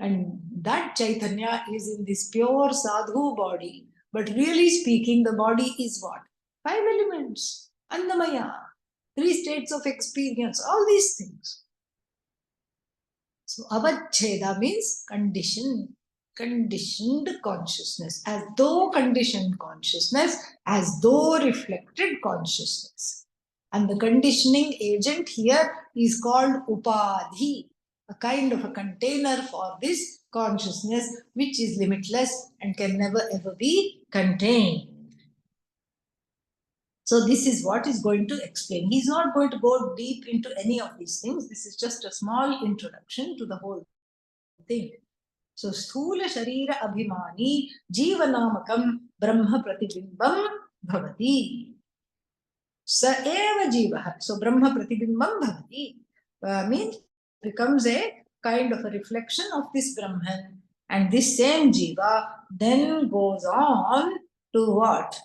And that Chaitanya is in this pure sadhu body. But really speaking, the body is what? 5 elements. Annamaya. 3 states of experience. All these things. So avacheda means conditioned consciousness, as though conditioned consciousness, as though reflected consciousness. And the conditioning agent here is called upadhi, a kind of a container for this consciousness which is limitless and can never ever be contained. So this is what is going to explain. He's not going to go deep into any of these things. This is just a small introduction to the whole thing. So sthula sharira abhimani jivanamakam brahma pratibimbam bhavati. Sa eva jivaha. So brahma pratibimbam bhavati means becomes a kind of a reflection of this Brahman. And this same jiva then goes on to what?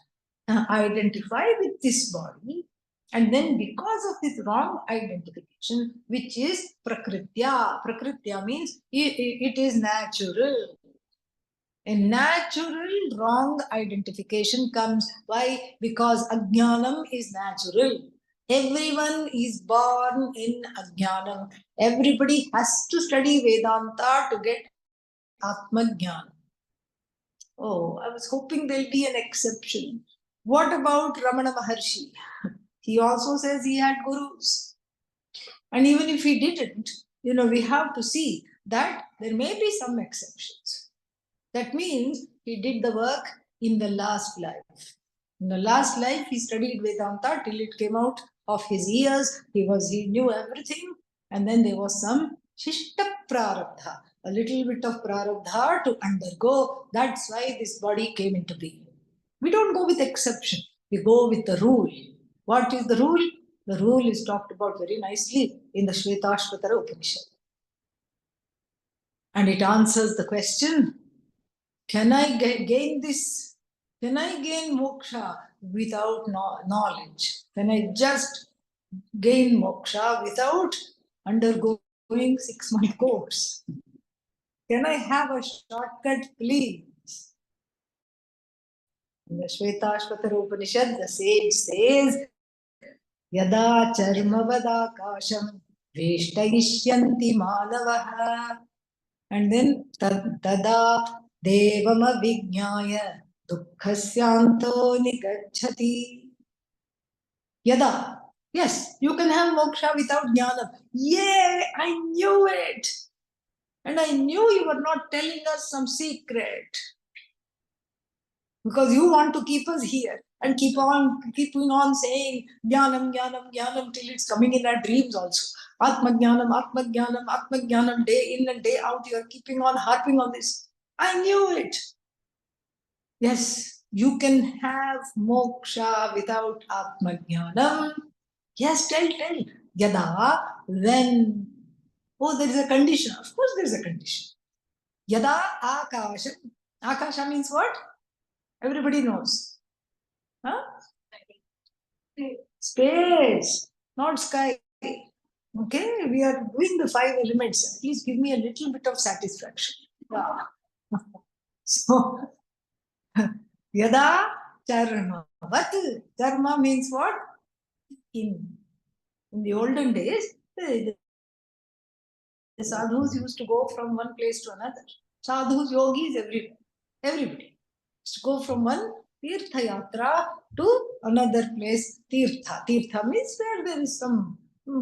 Identify with this body, and then because of this wrong identification, which is prakritya means it is natural. A natural wrong identification comes. Why? Because ajnanam is natural. Everyone is born in ajnanam. Everybody has to study Vedanta to get Atma Jnana. Oh, I was hoping there'll be an exception. What about Ramana Maharshi? He also says he had gurus. And even if he didn't, we have to see that there may be some exceptions. That means he did the work in the last life. In the last life, he studied Vedanta till it came out of his ears. He knew everything. And then there was some Shishta Prarabdha, a little bit of Prarabdha to undergo. That's why this body came into being. We don't go with exception. We go with the rule. What is the rule? The rule is talked about very nicely in the Shvetashvatara Upanishad. And it answers the question, can I gain this? Can I gain moksha without knowledge? Can I just gain moksha without undergoing 6-month course? Can I have a shortcut, please? In the Shvetashvatara Upanishad, the sage says, Yada charmavadakasham veshtayishyanti manavaha. And then tada devama vijnaya dukkhasyanto nigacchati. Yada. Yes, you can have moksha without jnana. Yay, I knew it. And I knew you were not telling us some secret. Because you want to keep us here and keeping on saying jnanam, jnanam, jnanam till it's coming in our dreams also. Atma jnanam, Atma jnanam, Atma jnanam, day in and day out, you are keeping on harping on this. I knew it. Yes, you can have moksha without Atma jnanam. Yes, tell. Yada, when. Oh, there is a condition. Of course, there is a condition. Yada akasham. Akasha means what? Everybody knows. Huh? Space, not sky. Okay, we are doing the 5 elements. Please give me a little bit of satisfaction. Yeah. So, yada charma. What? Charma means what? In the olden days, the sadhus used to go from one place to another. Sadhus, yogis, everybody used to go from one tirtha yatra to another place. Tirtha means where there is some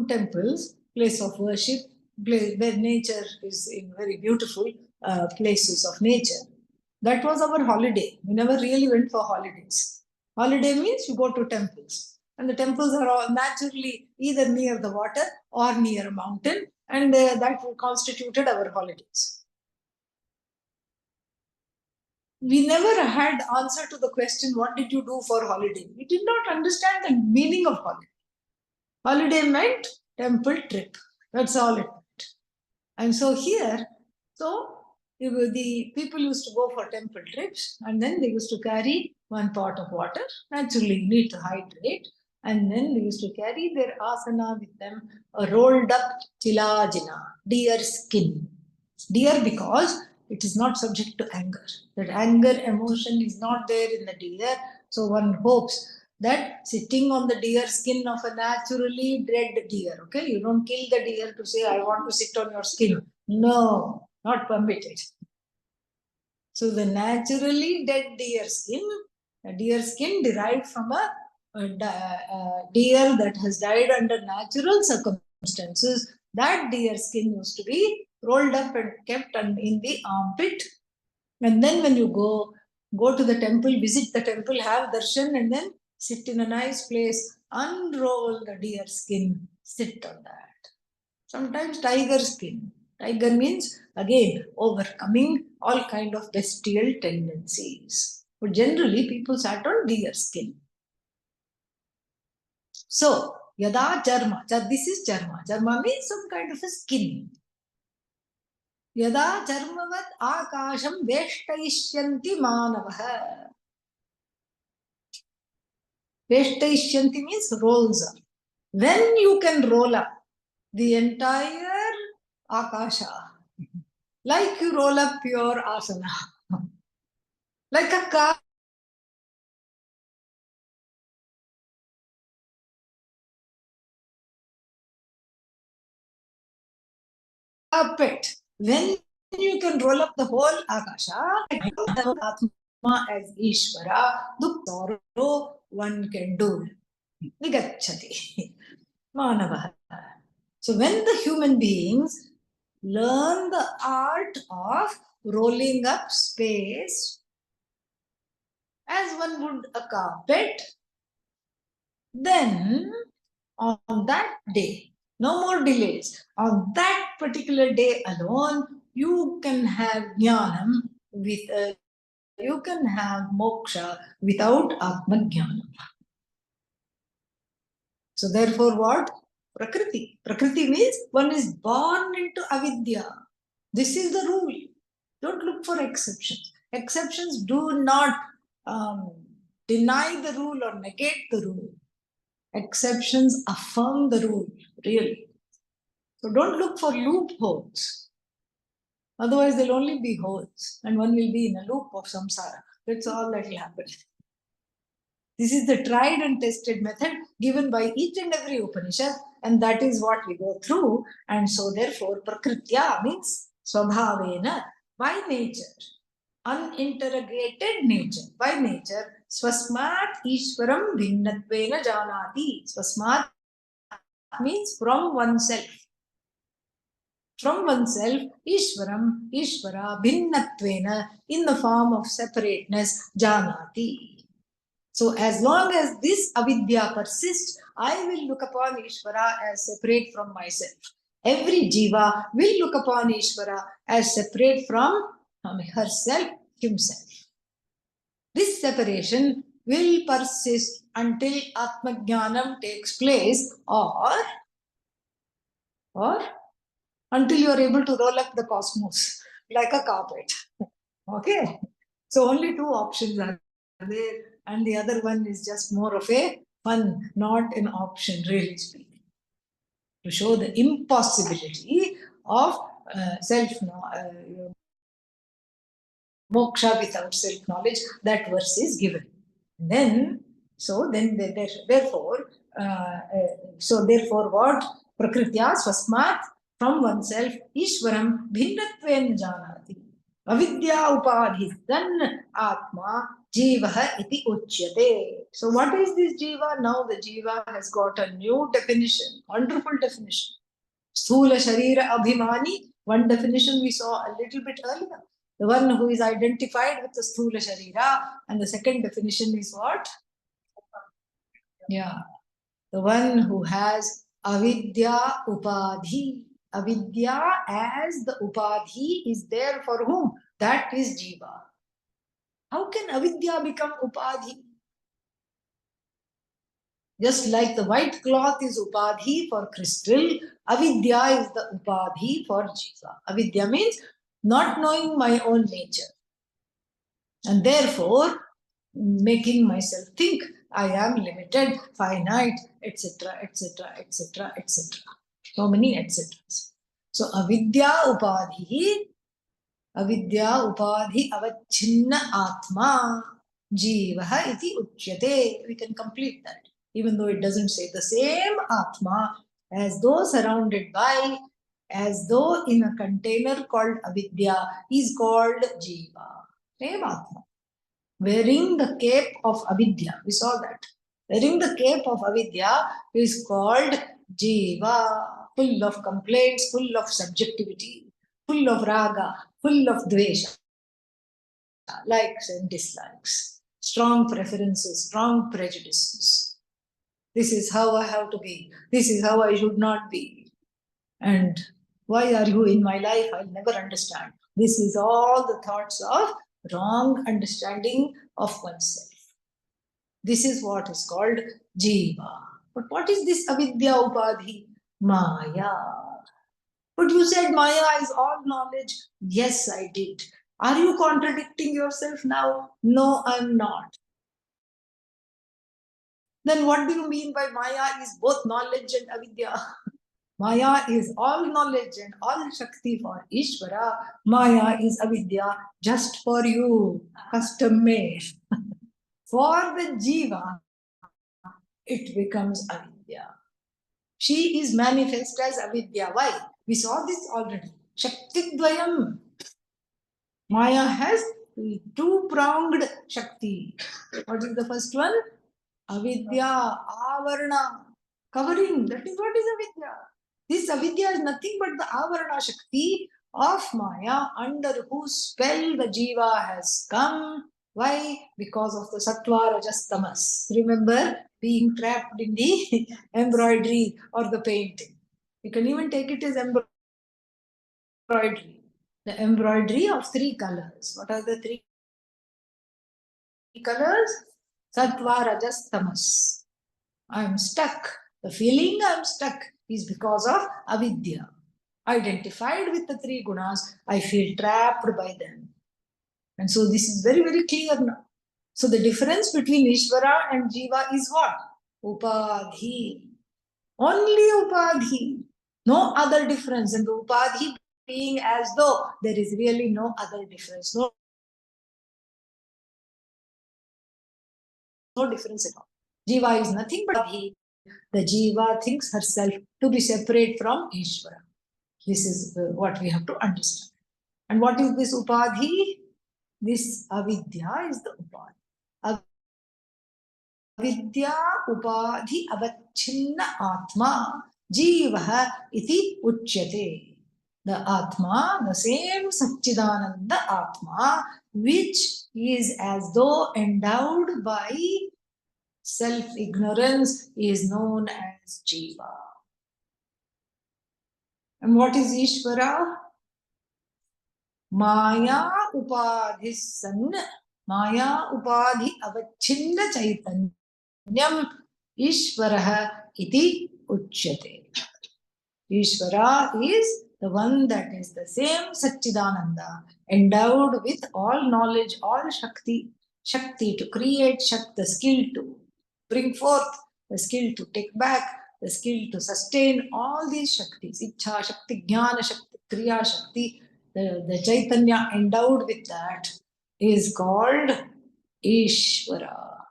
temples, place of worship, where nature is in very beautiful places of nature. That was our holiday. We never really went for holidays. Holiday means you go to temples. And the temples are all naturally either near the water or near a mountain, and that constituted our holidays. We never had answer to the question, what did you do for holiday? We did not understand the meaning of holiday. Holiday meant temple trip. That's all it meant. And so here, the people used to go for temple trips, and then they used to carry one pot of water. Naturally, you need to hydrate. And then they used to carry their asana with them, a rolled up chilajina, deer skin. Deer because it is not subject to anger. That anger emotion is not there in the deer. So one hopes that sitting on the deer skin of a naturally dead deer, okay? You don't kill the deer to say, I want to sit on your skin. No, not permitted. So the naturally dead deer skin, a deer skin derived from a deer that has died under natural circumstances, that deer skin used to be rolled up and kept in the armpit. And then when you go to the temple, visit the temple, have darshan, and then sit in a nice place, unroll the deer skin, sit on that. Sometimes tiger skin. Tiger means, again, overcoming all kind of bestial tendencies. But generally, people sat on deer skin. So, yada charma. This is charma. Charma means some kind of a skin. Yada charmavat akasham veshtayishyanti manavaha. Veshtayishyanti means rolls up. When you can roll up the entire akasha, like you roll up your asana, like a carpet. When you can roll up the whole akasha, Atma as Ishvara, dukh sorrow one can do. Nigacchati. Manavaha. So when the human beings learn the art of rolling up space as one would a carpet, then on that day, no more delays, on that particular day alone, you can have jnanam with you can have moksha without Atma Jnana. So therefore what? Prakriti. Prakriti means one is born into avidya. This is the rule. Don't look for exceptions. Exceptions do not deny the rule or negate the rule. Exceptions affirm the rule, really. So don't look for loopholes. Otherwise, there'll only be holes, and one will be in a loop of samsara. That's all that will happen. This is the tried and tested method given by each and every Upanishad, and that is what we go through. And so, therefore, prakritya means swabhavena, by nature, uninterrogated nature, by nature, swasmat ishwaram bhinnatvena janati. Swasmat means from oneself. From oneself, Ishwaram, Ishvara, Bhinnatvena, in the form of separateness, Janati. So as long as this avidya persists, I will look upon Ishvara as separate from myself. Every jiva will look upon Ishvara as separate from herself, himself. This separation will persist until Atmajnanam takes place, or until you are able to roll up the cosmos like a carpet. Okay? So only two options are there, and the other one is just more of a fun, not an option, really speaking. To show the impossibility of moksha without self-knowledge, that verse is given. Therefore, what? Prakritya swasmat, from oneself, Ishwaram bhinnatven janati. Avidya upadhi, then atma jivaha iti uchyate. So what is this jiva? Now the jiva has got a new definition, wonderful definition. Sthula sharira abhimani, one definition we saw a little bit earlier. The one who is identified with the sthula sharira, and the second definition is what? Yeah, the one who has avidya upadhi. Avidya as the upadhi is there for whom? That is jiva. How can avidya become upadhi? Just like the white cloth is upadhi for crystal, avidya is the upadhi for jiva. Avidya means not knowing my own nature, and therefore making myself think I am limited, finite, etc., etc., etc., etc. So many etc. So avidya upadhi avachinna atma jivaha iti uchyate. We can complete that, even though it doesn't say the same atma, as though surrounded by, as though in a container called avidya is called jiva. Same atma. Wearing the cape of avidya, we saw that. Wearing the cape of avidya is called jiva, full of complaints, full of subjectivity, full of raga, full of dvesha, likes and dislikes, strong preferences, strong prejudices. This is how I have to be. This is how I should not be. And why are you in my life? I'll never understand. This is all the thoughts of wrong understanding of oneself. This is what is called jiva. But what is this avidya upadhi? Maya. But you said Maya is all knowledge. Yes, I did. Are you contradicting yourself now? No, I'm not. Then what do you mean by Maya is both knowledge and avidya? Maya is all knowledge and all Shakti for Ishvara. Maya is avidya just for you, custom made. For the jiva, it becomes avidya. She is manifest as avidya. Why? We saw this already. Shakti dvayam. Maya has two-pronged Shakti. What is the first one? Avidya, avarana, covering. That is what is avidya. This avidya is nothing but the avarana Shakti of Maya, under whose spell the jiva has come. Why? Because of the sattva, rajas, tamas. Remember, being trapped in the embroidery or the painting. You can even take it as embroidery. The embroidery of three colors. What are the three colors? Sattva, rajas, tamas. I am stuck. The feeling I am stuck is because of avidya. identified with the three gunas, I feel trapped by them. And so this is very, very clear now. So the difference between Ishvara and Jiva is what? Upadhi. Only Upadhi. No other difference. And the Upadhi being as though there is really no other difference. No difference at all. Jiva is nothing but Upadhi. The Jiva thinks herself to be separate from Ishvara. This is what we have to understand. And what is this Upadhi? This avidya is the Upadhi. Avidya Upadhi avachinna Atma Jiva iti uchyate. The Atma, the same Satchidananda Atma, which is as though endowed by self-ignorance, is known as Jiva. And what is Ishvara? Maya Upadhi San, Maya Upadhi avachinna Chaitanyam Ishvaraha iti uchyate. Ishvara is the one that is the same Satchidananda, endowed with all knowledge, all Shakti, Shakti to create, Shakti, the skill to bring forth, the skill to take back, the skill to sustain, all these Shaktis, Ichha Shakti, Jnana Shakti, Kriya Shakti, the Chaitanya endowed with that is called Ishvara.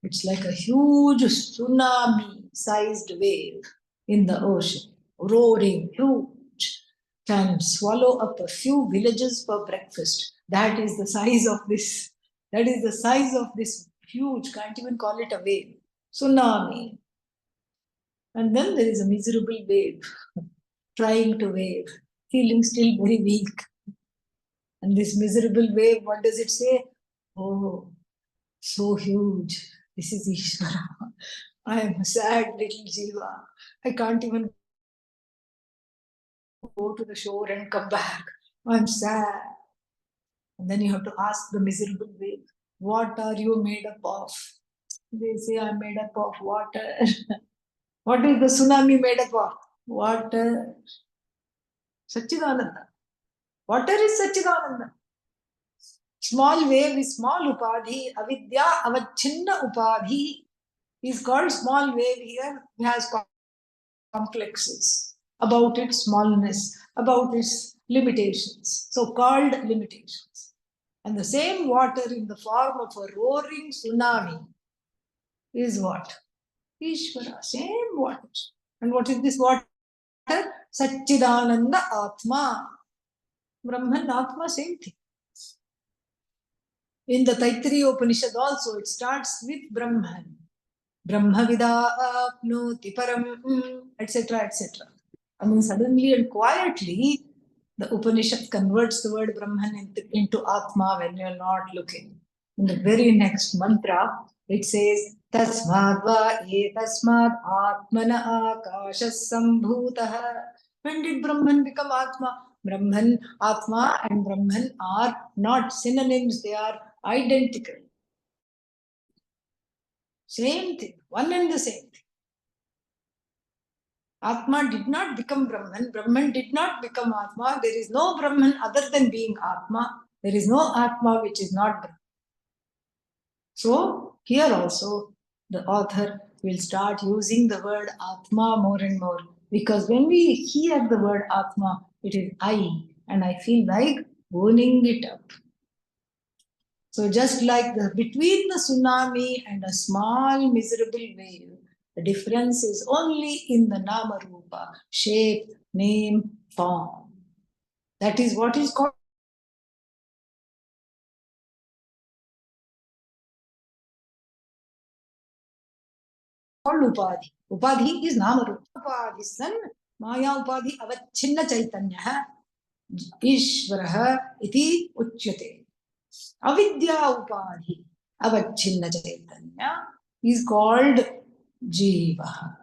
It's like a huge tsunami-sized wave in the ocean, roaring, huge, can swallow up a few villages for breakfast. That is the size of this. That is the size of this huge, can't even call it a wave, tsunami. And then there is a miserable wave, trying to wave, feeling still very weak. And this miserable wave, what does it say? Oh, so huge. This is Ishvara. I am a sad little Jiva. I can't even go to the shore and come back. I'm sad. And then you have to ask the miserable wave, what are you made up of? They say, I'm made up of water. What is the tsunami made up of? Water. Satchidananda. Water is Satchidananda. Small wave is small upadhi. Avidya avachinna upadhi is called small wave here. It has complexes about its smallness, about its limitations, so-called limitations. And the same water in the form of a roaring tsunami is what? Ishvara, same water. And what is this water? Satchidananda Atma. Brahman, Atma, same thing. In the Taittiriya Upanishad also, it starts with Brahman. Brahmavida apnoti param, etc., etc. I mean, suddenly and quietly, the Upanishad converts the word Brahman into Atma when you're not looking. In the very next mantra, it says, Tasmad va etasmad atmana akashas sambhutah. When did Brahman become Atma? Brahman, Atma and Brahman are not synonyms, they are identical. Same thing, one and the same thing. Atma did not become Brahman. Brahman did not become Atma. There is no Brahman other than being Atma. There is no Atma which is not Brahman. So here also the author will start using the word Atma more and more, because when we hear the word Atma, it is I, and I feel like owning it up. So just like between the tsunami and a small miserable wave, the difference is only in the nama rupa, shape, name, form. That is what is called upadhi. Upadhi is nama rupa. Upadhi san, maya upadhi avachinna chaitanya, ishvaraha iti uchyate. Avidya upadhi avachinna chaitanya is called jiva.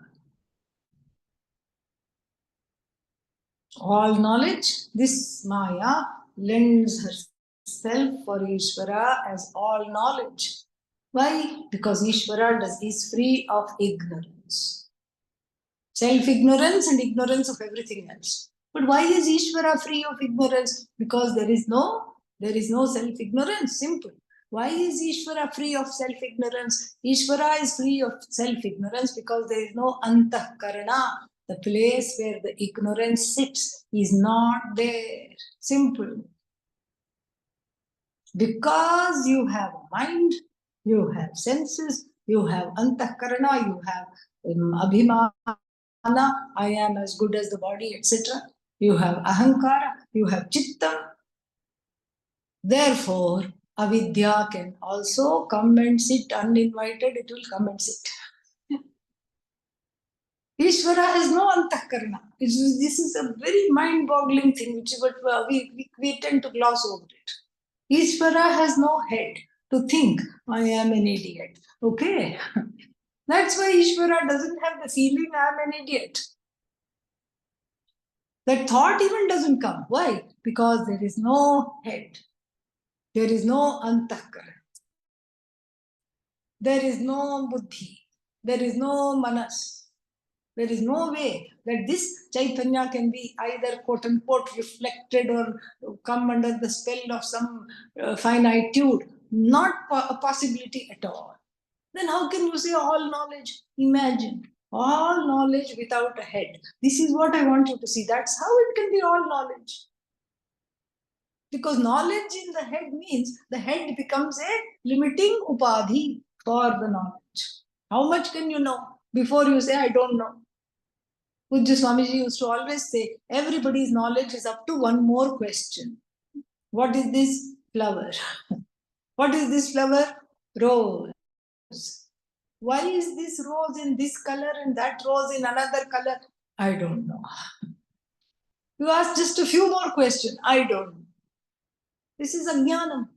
All knowledge, this Maya lends herself for Ishvara as all knowledge. Why? Because Ishvara is free of ignorance. Self-ignorance and ignorance of everything else. But why is Ishvara free of ignorance? Because there is no self-ignorance. Simple. Why is Ishvara free of self-ignorance? Ishvara is free of self-ignorance because there is no antahkarana. The place where the ignorance sits is not there. Simple. Because you have a mind, you have senses, you have antahkarana, you have abhimana, I am as good as the body, etc. You have ahankara, you have chitta. Therefore, avidya can also come and sit uninvited, it will come and sit. Ishvara has no antahkarana. This is a very mind-boggling thing, which we tend to gloss over it. Ishvara has no head to think, I am an idiot. Okay? That's why Ishvara doesn't have the feeling, I am an idiot. That thought even doesn't come. Why? Because there is no head. There is no antahkara. There is no buddhi. There is no manas. There is no way that this Chaitanya can be either quote unquote reflected or come under the spell of some finitude. Not a possibility at all. Then how can you say all knowledge? Imagine all knowledge without a head. This is what I want you to see. That's how it can be all knowledge. Because knowledge in the head means the head becomes a limiting upadhi for the knowledge. How much can you know before you say, I don't know? Pujya Swamiji used to always say, everybody's knowledge is up to one more question. What is this flower? What is this flower? Rose. Why is this rose in this color and that rose in another color? I don't know. You ask just a few more questions. I don't know. This is ajnanam.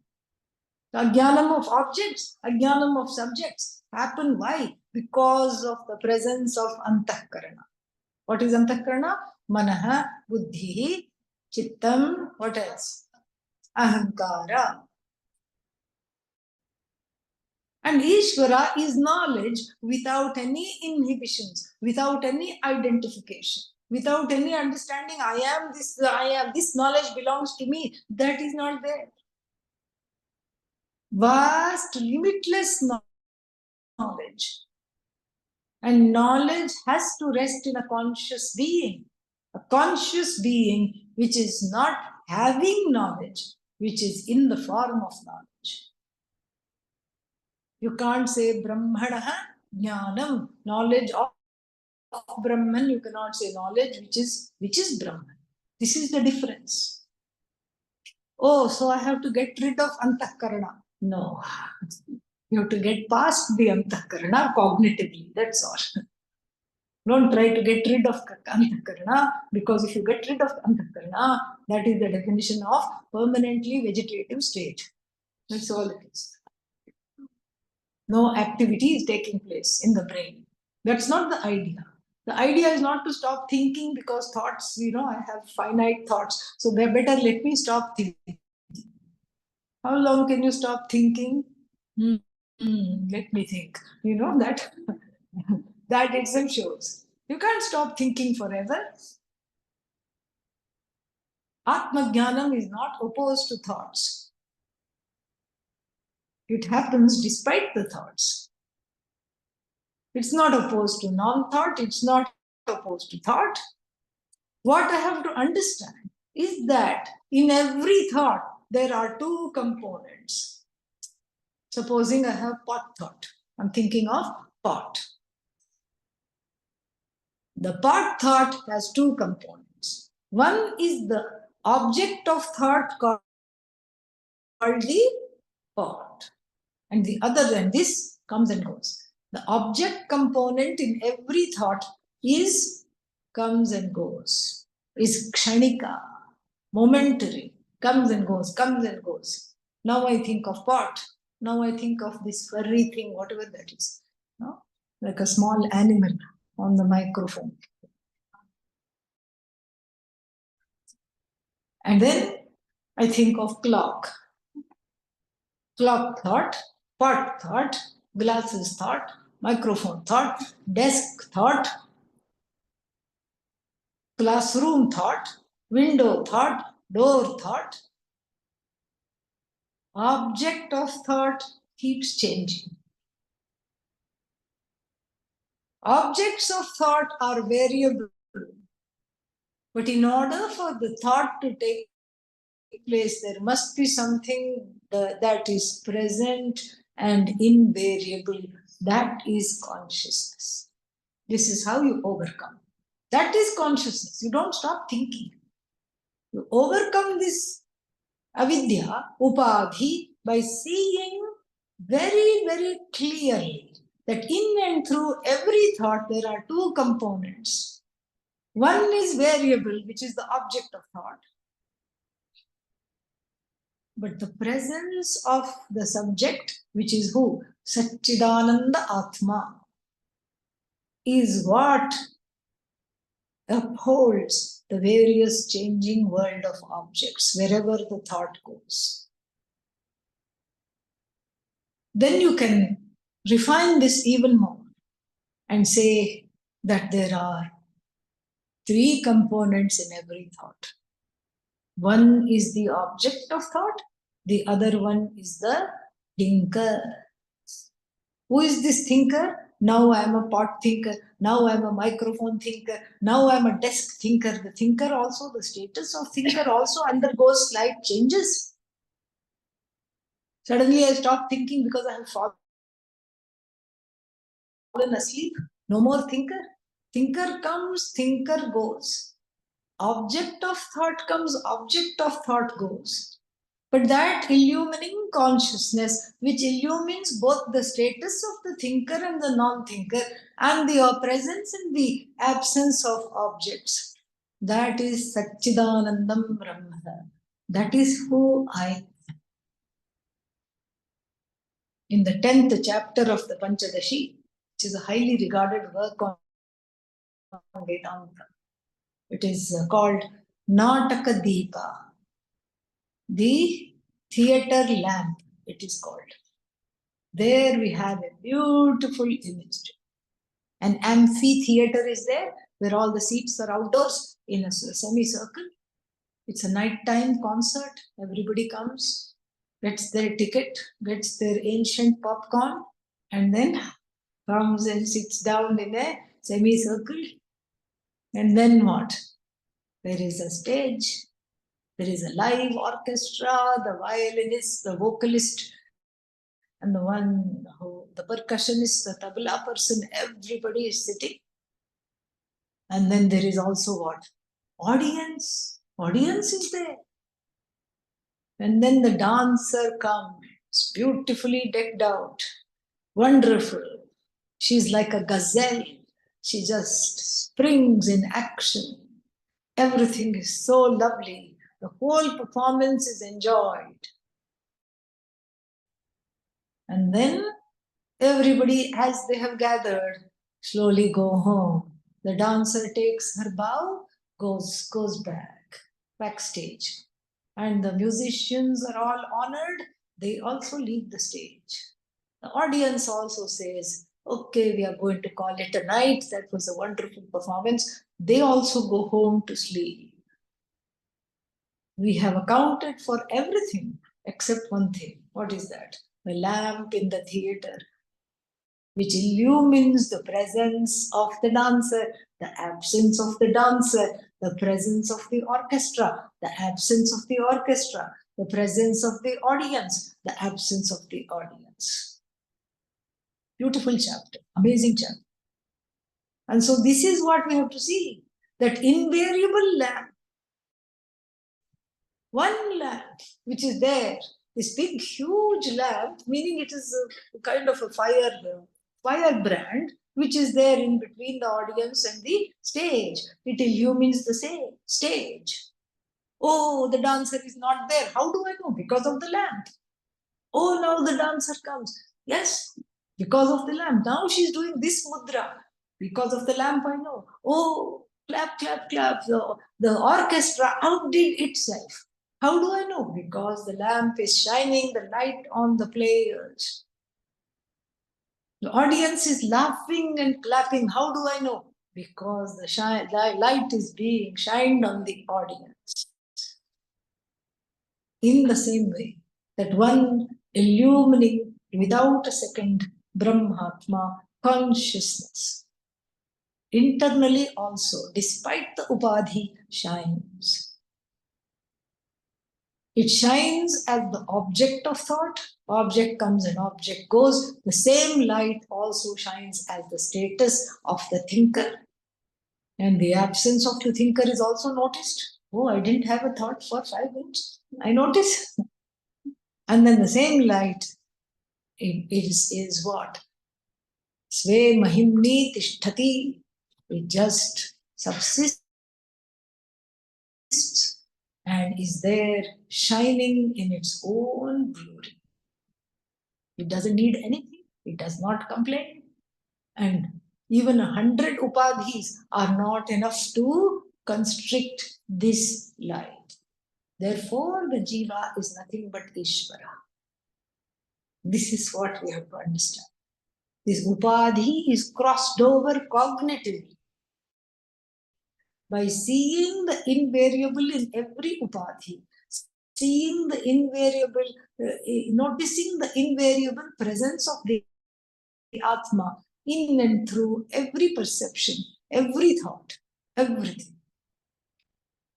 The ajnanam of objects, ajnanam of subjects happen. Why? Because of the presence of antahkarana. What is antahkarana? Manaha, buddhi, chittam, what else? Ahankara. And Ishvara is knowledge without any inhibitions, without any identification, without any understanding, I am this knowledge belongs to me. That is not there. Vast, limitless knowledge. And knowledge has to rest in a conscious being. A conscious being which is not having knowledge, which is in the form of knowledge. You can't say Brahmanaha Jnanam, knowledge of Brahman. You cannot say knowledge which is Brahman. This is the difference. Oh, so I have to get rid of Antahkarana. No. You have to get past the Antahkarana cognitively. That's all. Don't try to get rid of Antahkarana, because if you get rid of Antahkarana, that is the definition of permanently vegetative state. That's all it is. No activity is taking place in the brain. That's not the idea. The idea is not to stop thinking, because thoughts, I have finite thoughts. So better let me stop thinking. How long can you stop thinking? Let me think. That that itself shows. You can't stop thinking forever. Atma Jnanam is not opposed to thoughts. It happens despite the thoughts. It's not opposed to non-thought. It's not opposed to thought. What I have to understand is that in every thought, there are two components. Supposing I have pot thought. I'm thinking of pot. The pot thought has two components. One is the object of thought called the pot. And the other, and this comes and goes. The object component in every thought comes and goes, is kshanika, momentary, comes and goes, comes and goes. Now I think of pot. Now I think of this furry thing, whatever that is. No? Like a small animal on the microphone. And then I think of clock. Clock thought, pot thought, glasses thought, microphone thought, desk thought. classroom thought, window thought, door thought. Object of thought keeps changing. Objects of thought are variable. But in order for the thought to take place, there must be something that is present and invariable. That is consciousness. This is how you overcome. That is consciousness. You don't stop thinking. You overcome this avidya, upadhi, by seeing very, very clearly that in and through every thought there are two components. One is variable, which is the object of thought. But the presence of the subject, which is who? Satchidananda Atma, is what upholds the various changing world of objects, wherever the thought goes. Then you can refine this even more and say that there are three components in every thought. One is the object of thought, the other one is the thinker. Who is this thinker? Now I am a pot thinker, now I am a microphone thinker, now I am a desk thinker. The thinker also, the status of thinker also undergoes slight changes. Suddenly I stop thinking because I have fallen asleep. No more thinker. Thinker comes, thinker goes. Object of thought comes, object of thought goes. But that illumining consciousness, which illumines both the status of the thinker and the non-thinker, and the presence and the absence of objects, that is Satchidanandam Brahma. That is who I am. In the 10th chapter of the Panchadashi, which is a highly regarded work on Vedanta, it is called Nataka Deepa, the theater lamp, it is called. There we have a beautiful image. An amphitheater is there, where all the seats are outdoors in a semicircle. It's a nighttime concert. Everybody comes, gets their ticket, gets their ancient popcorn, and then comes and sits down in a semicircle. And then what? There is a stage. There is a live orchestra, the violinist, the vocalist, and the one who, the percussionist, the tabla person, everybody is sitting. And then there is also what? Audience. Audience is there. And then the dancer comes, beautifully decked out, wonderful. She's like a gazelle. She just springs in action. Everything is so lovely. The whole performance is enjoyed. And then everybody, as they have gathered, slowly go home. The dancer takes her bow, goes backstage. And the musicians are all honored. They also leave the stage. The audience also says, okay, we are going to call it a night. That was a wonderful performance. They also go home to sleep. We have accounted for everything except one thing. What is that? The lamp in the theater, which illumines the presence of the dancer, the absence of the dancer, the presence of the orchestra, the absence of the orchestra, the presence of the audience, the absence of the audience. Beautiful chapter, amazing chapter. And so this is what we have to see, that invariable lamp, one lamp which is there, this big huge lamp, meaning it is a kind of a fire brand, which is there in between the audience and the stage. It illumines the stage. Oh, the dancer is not there. How do I know? Because of the lamp. Oh, now the dancer comes. Yes, because of the lamp. Now she's doing this mudra. Because of the lamp, I know. Oh, clap, clap, clap. The orchestra outdid itself. How do I know? Because the lamp is shining the light on the players. The audience is laughing and clapping. How do I know? because the light is being shined on the audience. In the same way, that one illumining without a second Brahmatma consciousness internally also, despite the upadhi, shines. It shines as the object of thought. Object comes and object goes. The same light also shines as the status of the thinker. And the absence of the thinker is also noticed. Oh, I didn't have a thought for 5 minutes. I notice. And then the same light is what? Sve mahimni tishtati. It just subsists and is there shining in its own glory. It doesn't need anything. It does not complain. And even 100 upadhis are not enough to constrict this light. Therefore, the jiva is nothing but Ishvara. This is what we have to understand. This upadhi is crossed over cognitively by seeing the invariable in every upadhi, seeing the invariable, noticing the invariable presence of the Atma in and through every perception, every thought, everything.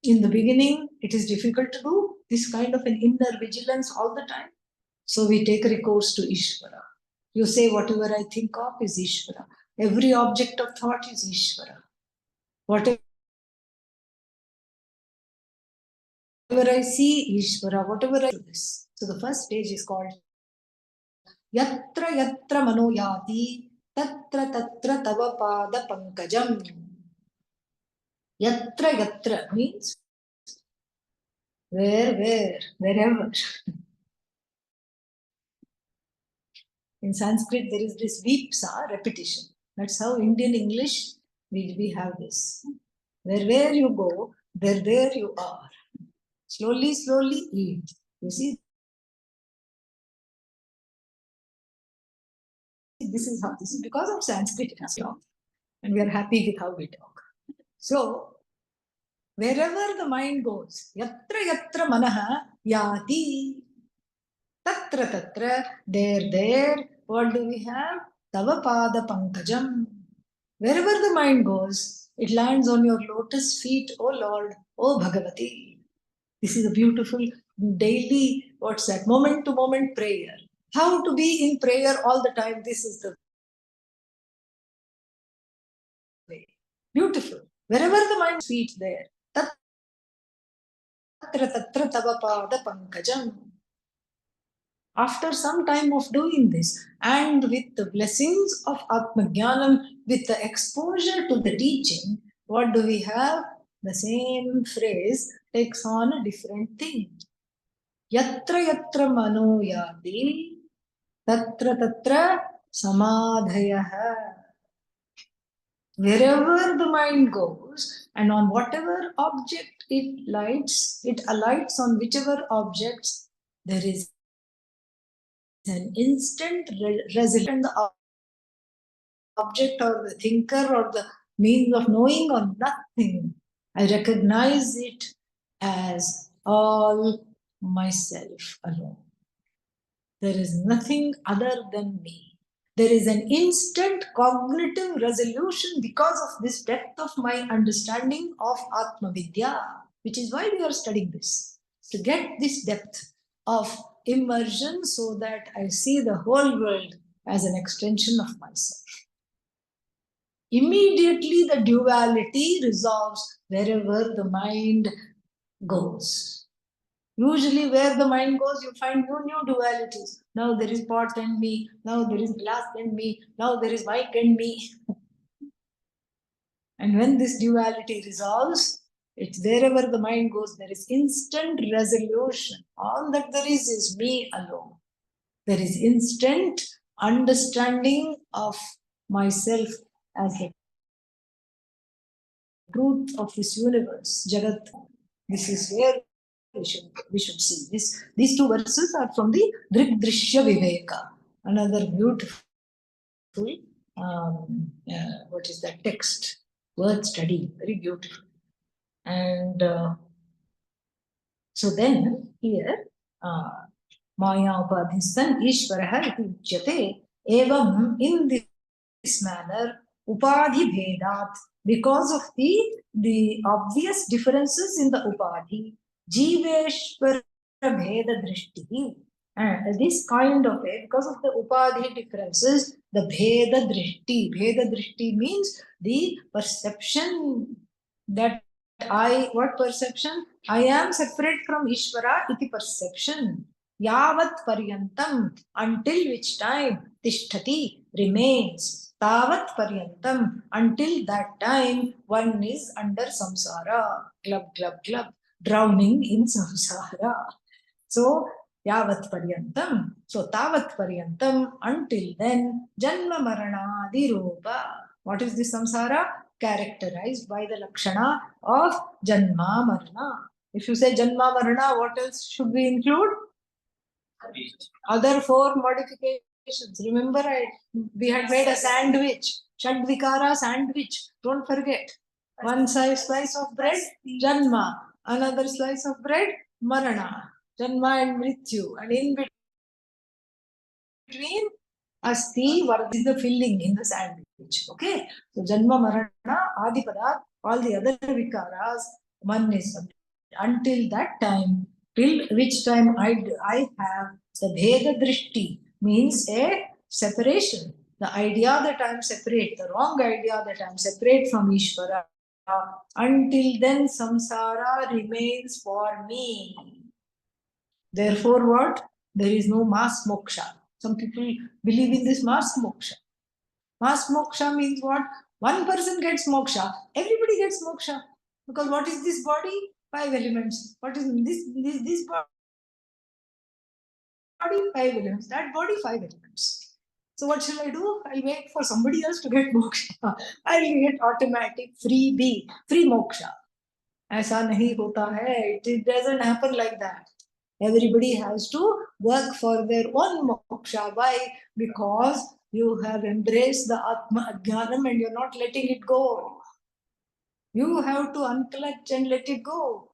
In the beginning, it is difficult to do this kind of an inner vigilance all the time. So we take recourse to Ishvara. You say, whatever I think of is Ishvara. Every object of thought is Ishvara. Whatever I see, Ishvara. Whatever I do this. So the first stage is called Yatra Yatra Mano Yati Tatra Tatra Tava Pada Pankajam. Yatra Yatra means wherever. In Sanskrit, there is this vipsa, repetition. That's how Indian English, we have this. Where you go, there you are. Slowly eat. You see, this is because of Sanskrit and we are happy with how we talk. So, wherever the mind goes, yatra yatra manaha yati, tatra, there, what do we have? Tava pada pankajam. Wherever the mind goes, it lands on your lotus feet, O Lord, O Bhagavati. This is a beautiful daily, moment to moment prayer. How to be in prayer all the time, this is the way. Beautiful. Wherever the mind feet there, tatra tava pada pankajam. After some time of doing this, and with the blessings of Atmajnanam, with the exposure to the teaching, what do we have? The same phrase takes on a different thing. Yatra yatra mano yati, tatra samadhayaha. Wherever the mind goes, and on whatever object it alights on whichever objects, there is an instant resolution. The object or the thinker or the means of knowing or nothing. I recognize it as all myself alone. There is nothing other than me. There is an instant cognitive resolution because of this depth of my understanding of Atmavidya, which is why we are studying this. To get this depth of immersion so that I see the whole world as an extension of myself. Immediately the duality resolves wherever the mind goes. Usually where the mind goes, you find new dualities. Now there is pot and me, now there is glass and me, now there is mic and me. And when this duality resolves, it's wherever the mind goes, there is instant resolution. All that there is me alone. There is instant understanding of myself as the truth of this universe, Jagat. This is where we should see this. These two verses are from the Drigdrishya Viveka, another beautiful text. worth studying, very beautiful. And so then here, Maya Upadhistan Ishvaraha iti uchyate. Evam, in this manner, Upadhi Bhedat, because of the obvious differences in the Upadhi, Jiveshvara Bheda Drishti. And this kind of a, because of the Upadhi differences, the Bheda Drishti means the perception that what perception? I am separate from Ishvara, iti perception. Yavat paryantam, until which time, tishtati, remains. Tavat paryantam, until that time, one is under samsara. Glub, drowning in samsara. So, yavat paryantam. So, tavat paryantam, until then, janma marana adirupa. What is this samsara? Characterized by the lakshana of janma marana. If you say janma marana, what else should we include? Other 4 modifications. Remember, we had made a sandwich, Shadvikara sandwich. Don't forget. One slice of bread, Janma. Another slice of bread, Marana. Janma and Mrityu. And in between, Asti, what is the filling in the sandwich? Okay. So Janma, Marana, Adipada, all the other vikaras, one is until that time, till which time I have the Bheda Drishti, means a separation. The idea that I am separate, the wrong idea that I am separate from Ishvara, until then samsara remains for me. Therefore, what? There is no mass moksha. Some people believe in this mass moksha. Mass moksha means what? One person gets moksha, everybody gets moksha. Because what is this body? 5 elements. What is this body? 5 elements. That body, 5 elements. So what shall I do? I'll wait for somebody else to get moksha. I'll get automatic free moksha. ऐसा नहीं होता है. It doesn't happen like that. Everybody has to work for their own moksha. Why? Because you have embraced the Atma Ajnanam and you're not letting it go. You have to unclutch and let it go.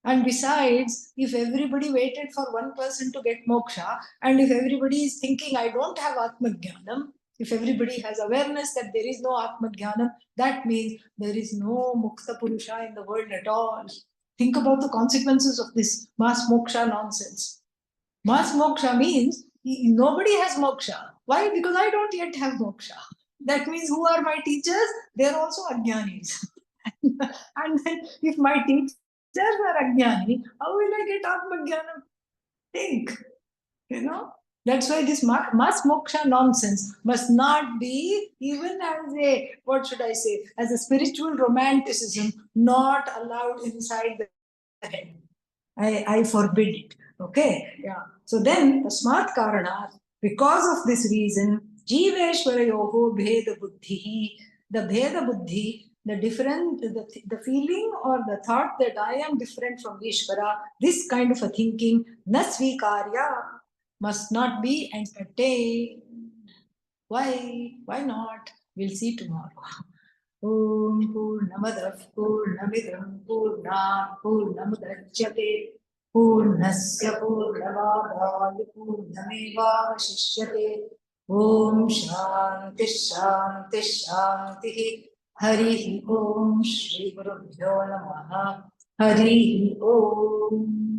And besides, if everybody waited for one person to get moksha, and if everybody is thinking, I don't have Atma Jnanam, if everybody has awareness that there is no Atma Jnanam, that means there is no Mukta Purusha in the world at all. Think about the consequences of this mass moksha nonsense. Mass moksha means nobody has moksha. Why? Because I don't yet have moksha. That means who are my teachers? They're also ajnanis. And then if my teachers are ajnani, how will I get Atma Jnanam? Think. That's why this mass moksha nonsense must not be even as a, what should I say, as a spiritual romanticism, not allowed inside the head. I forbid it. Okay? Yeah. So then, tasmat karanat, because of this reason, jiveshwarayoho bheda buddhi, the bheda buddhi, the different, the feeling or the thought that I am different from Ishvara, this kind of a thinking, nasvikarya, must not be entertained. Why? Why not? We'll see tomorrow. Om Purnamadav Purnamidam Purnat Purnamudachyate Purnasya Purnamadav Purnamevavashishyate. Om Shanti Shanti Shanti. Hari Om Shri Gurubhyo Namaha. Hari Om.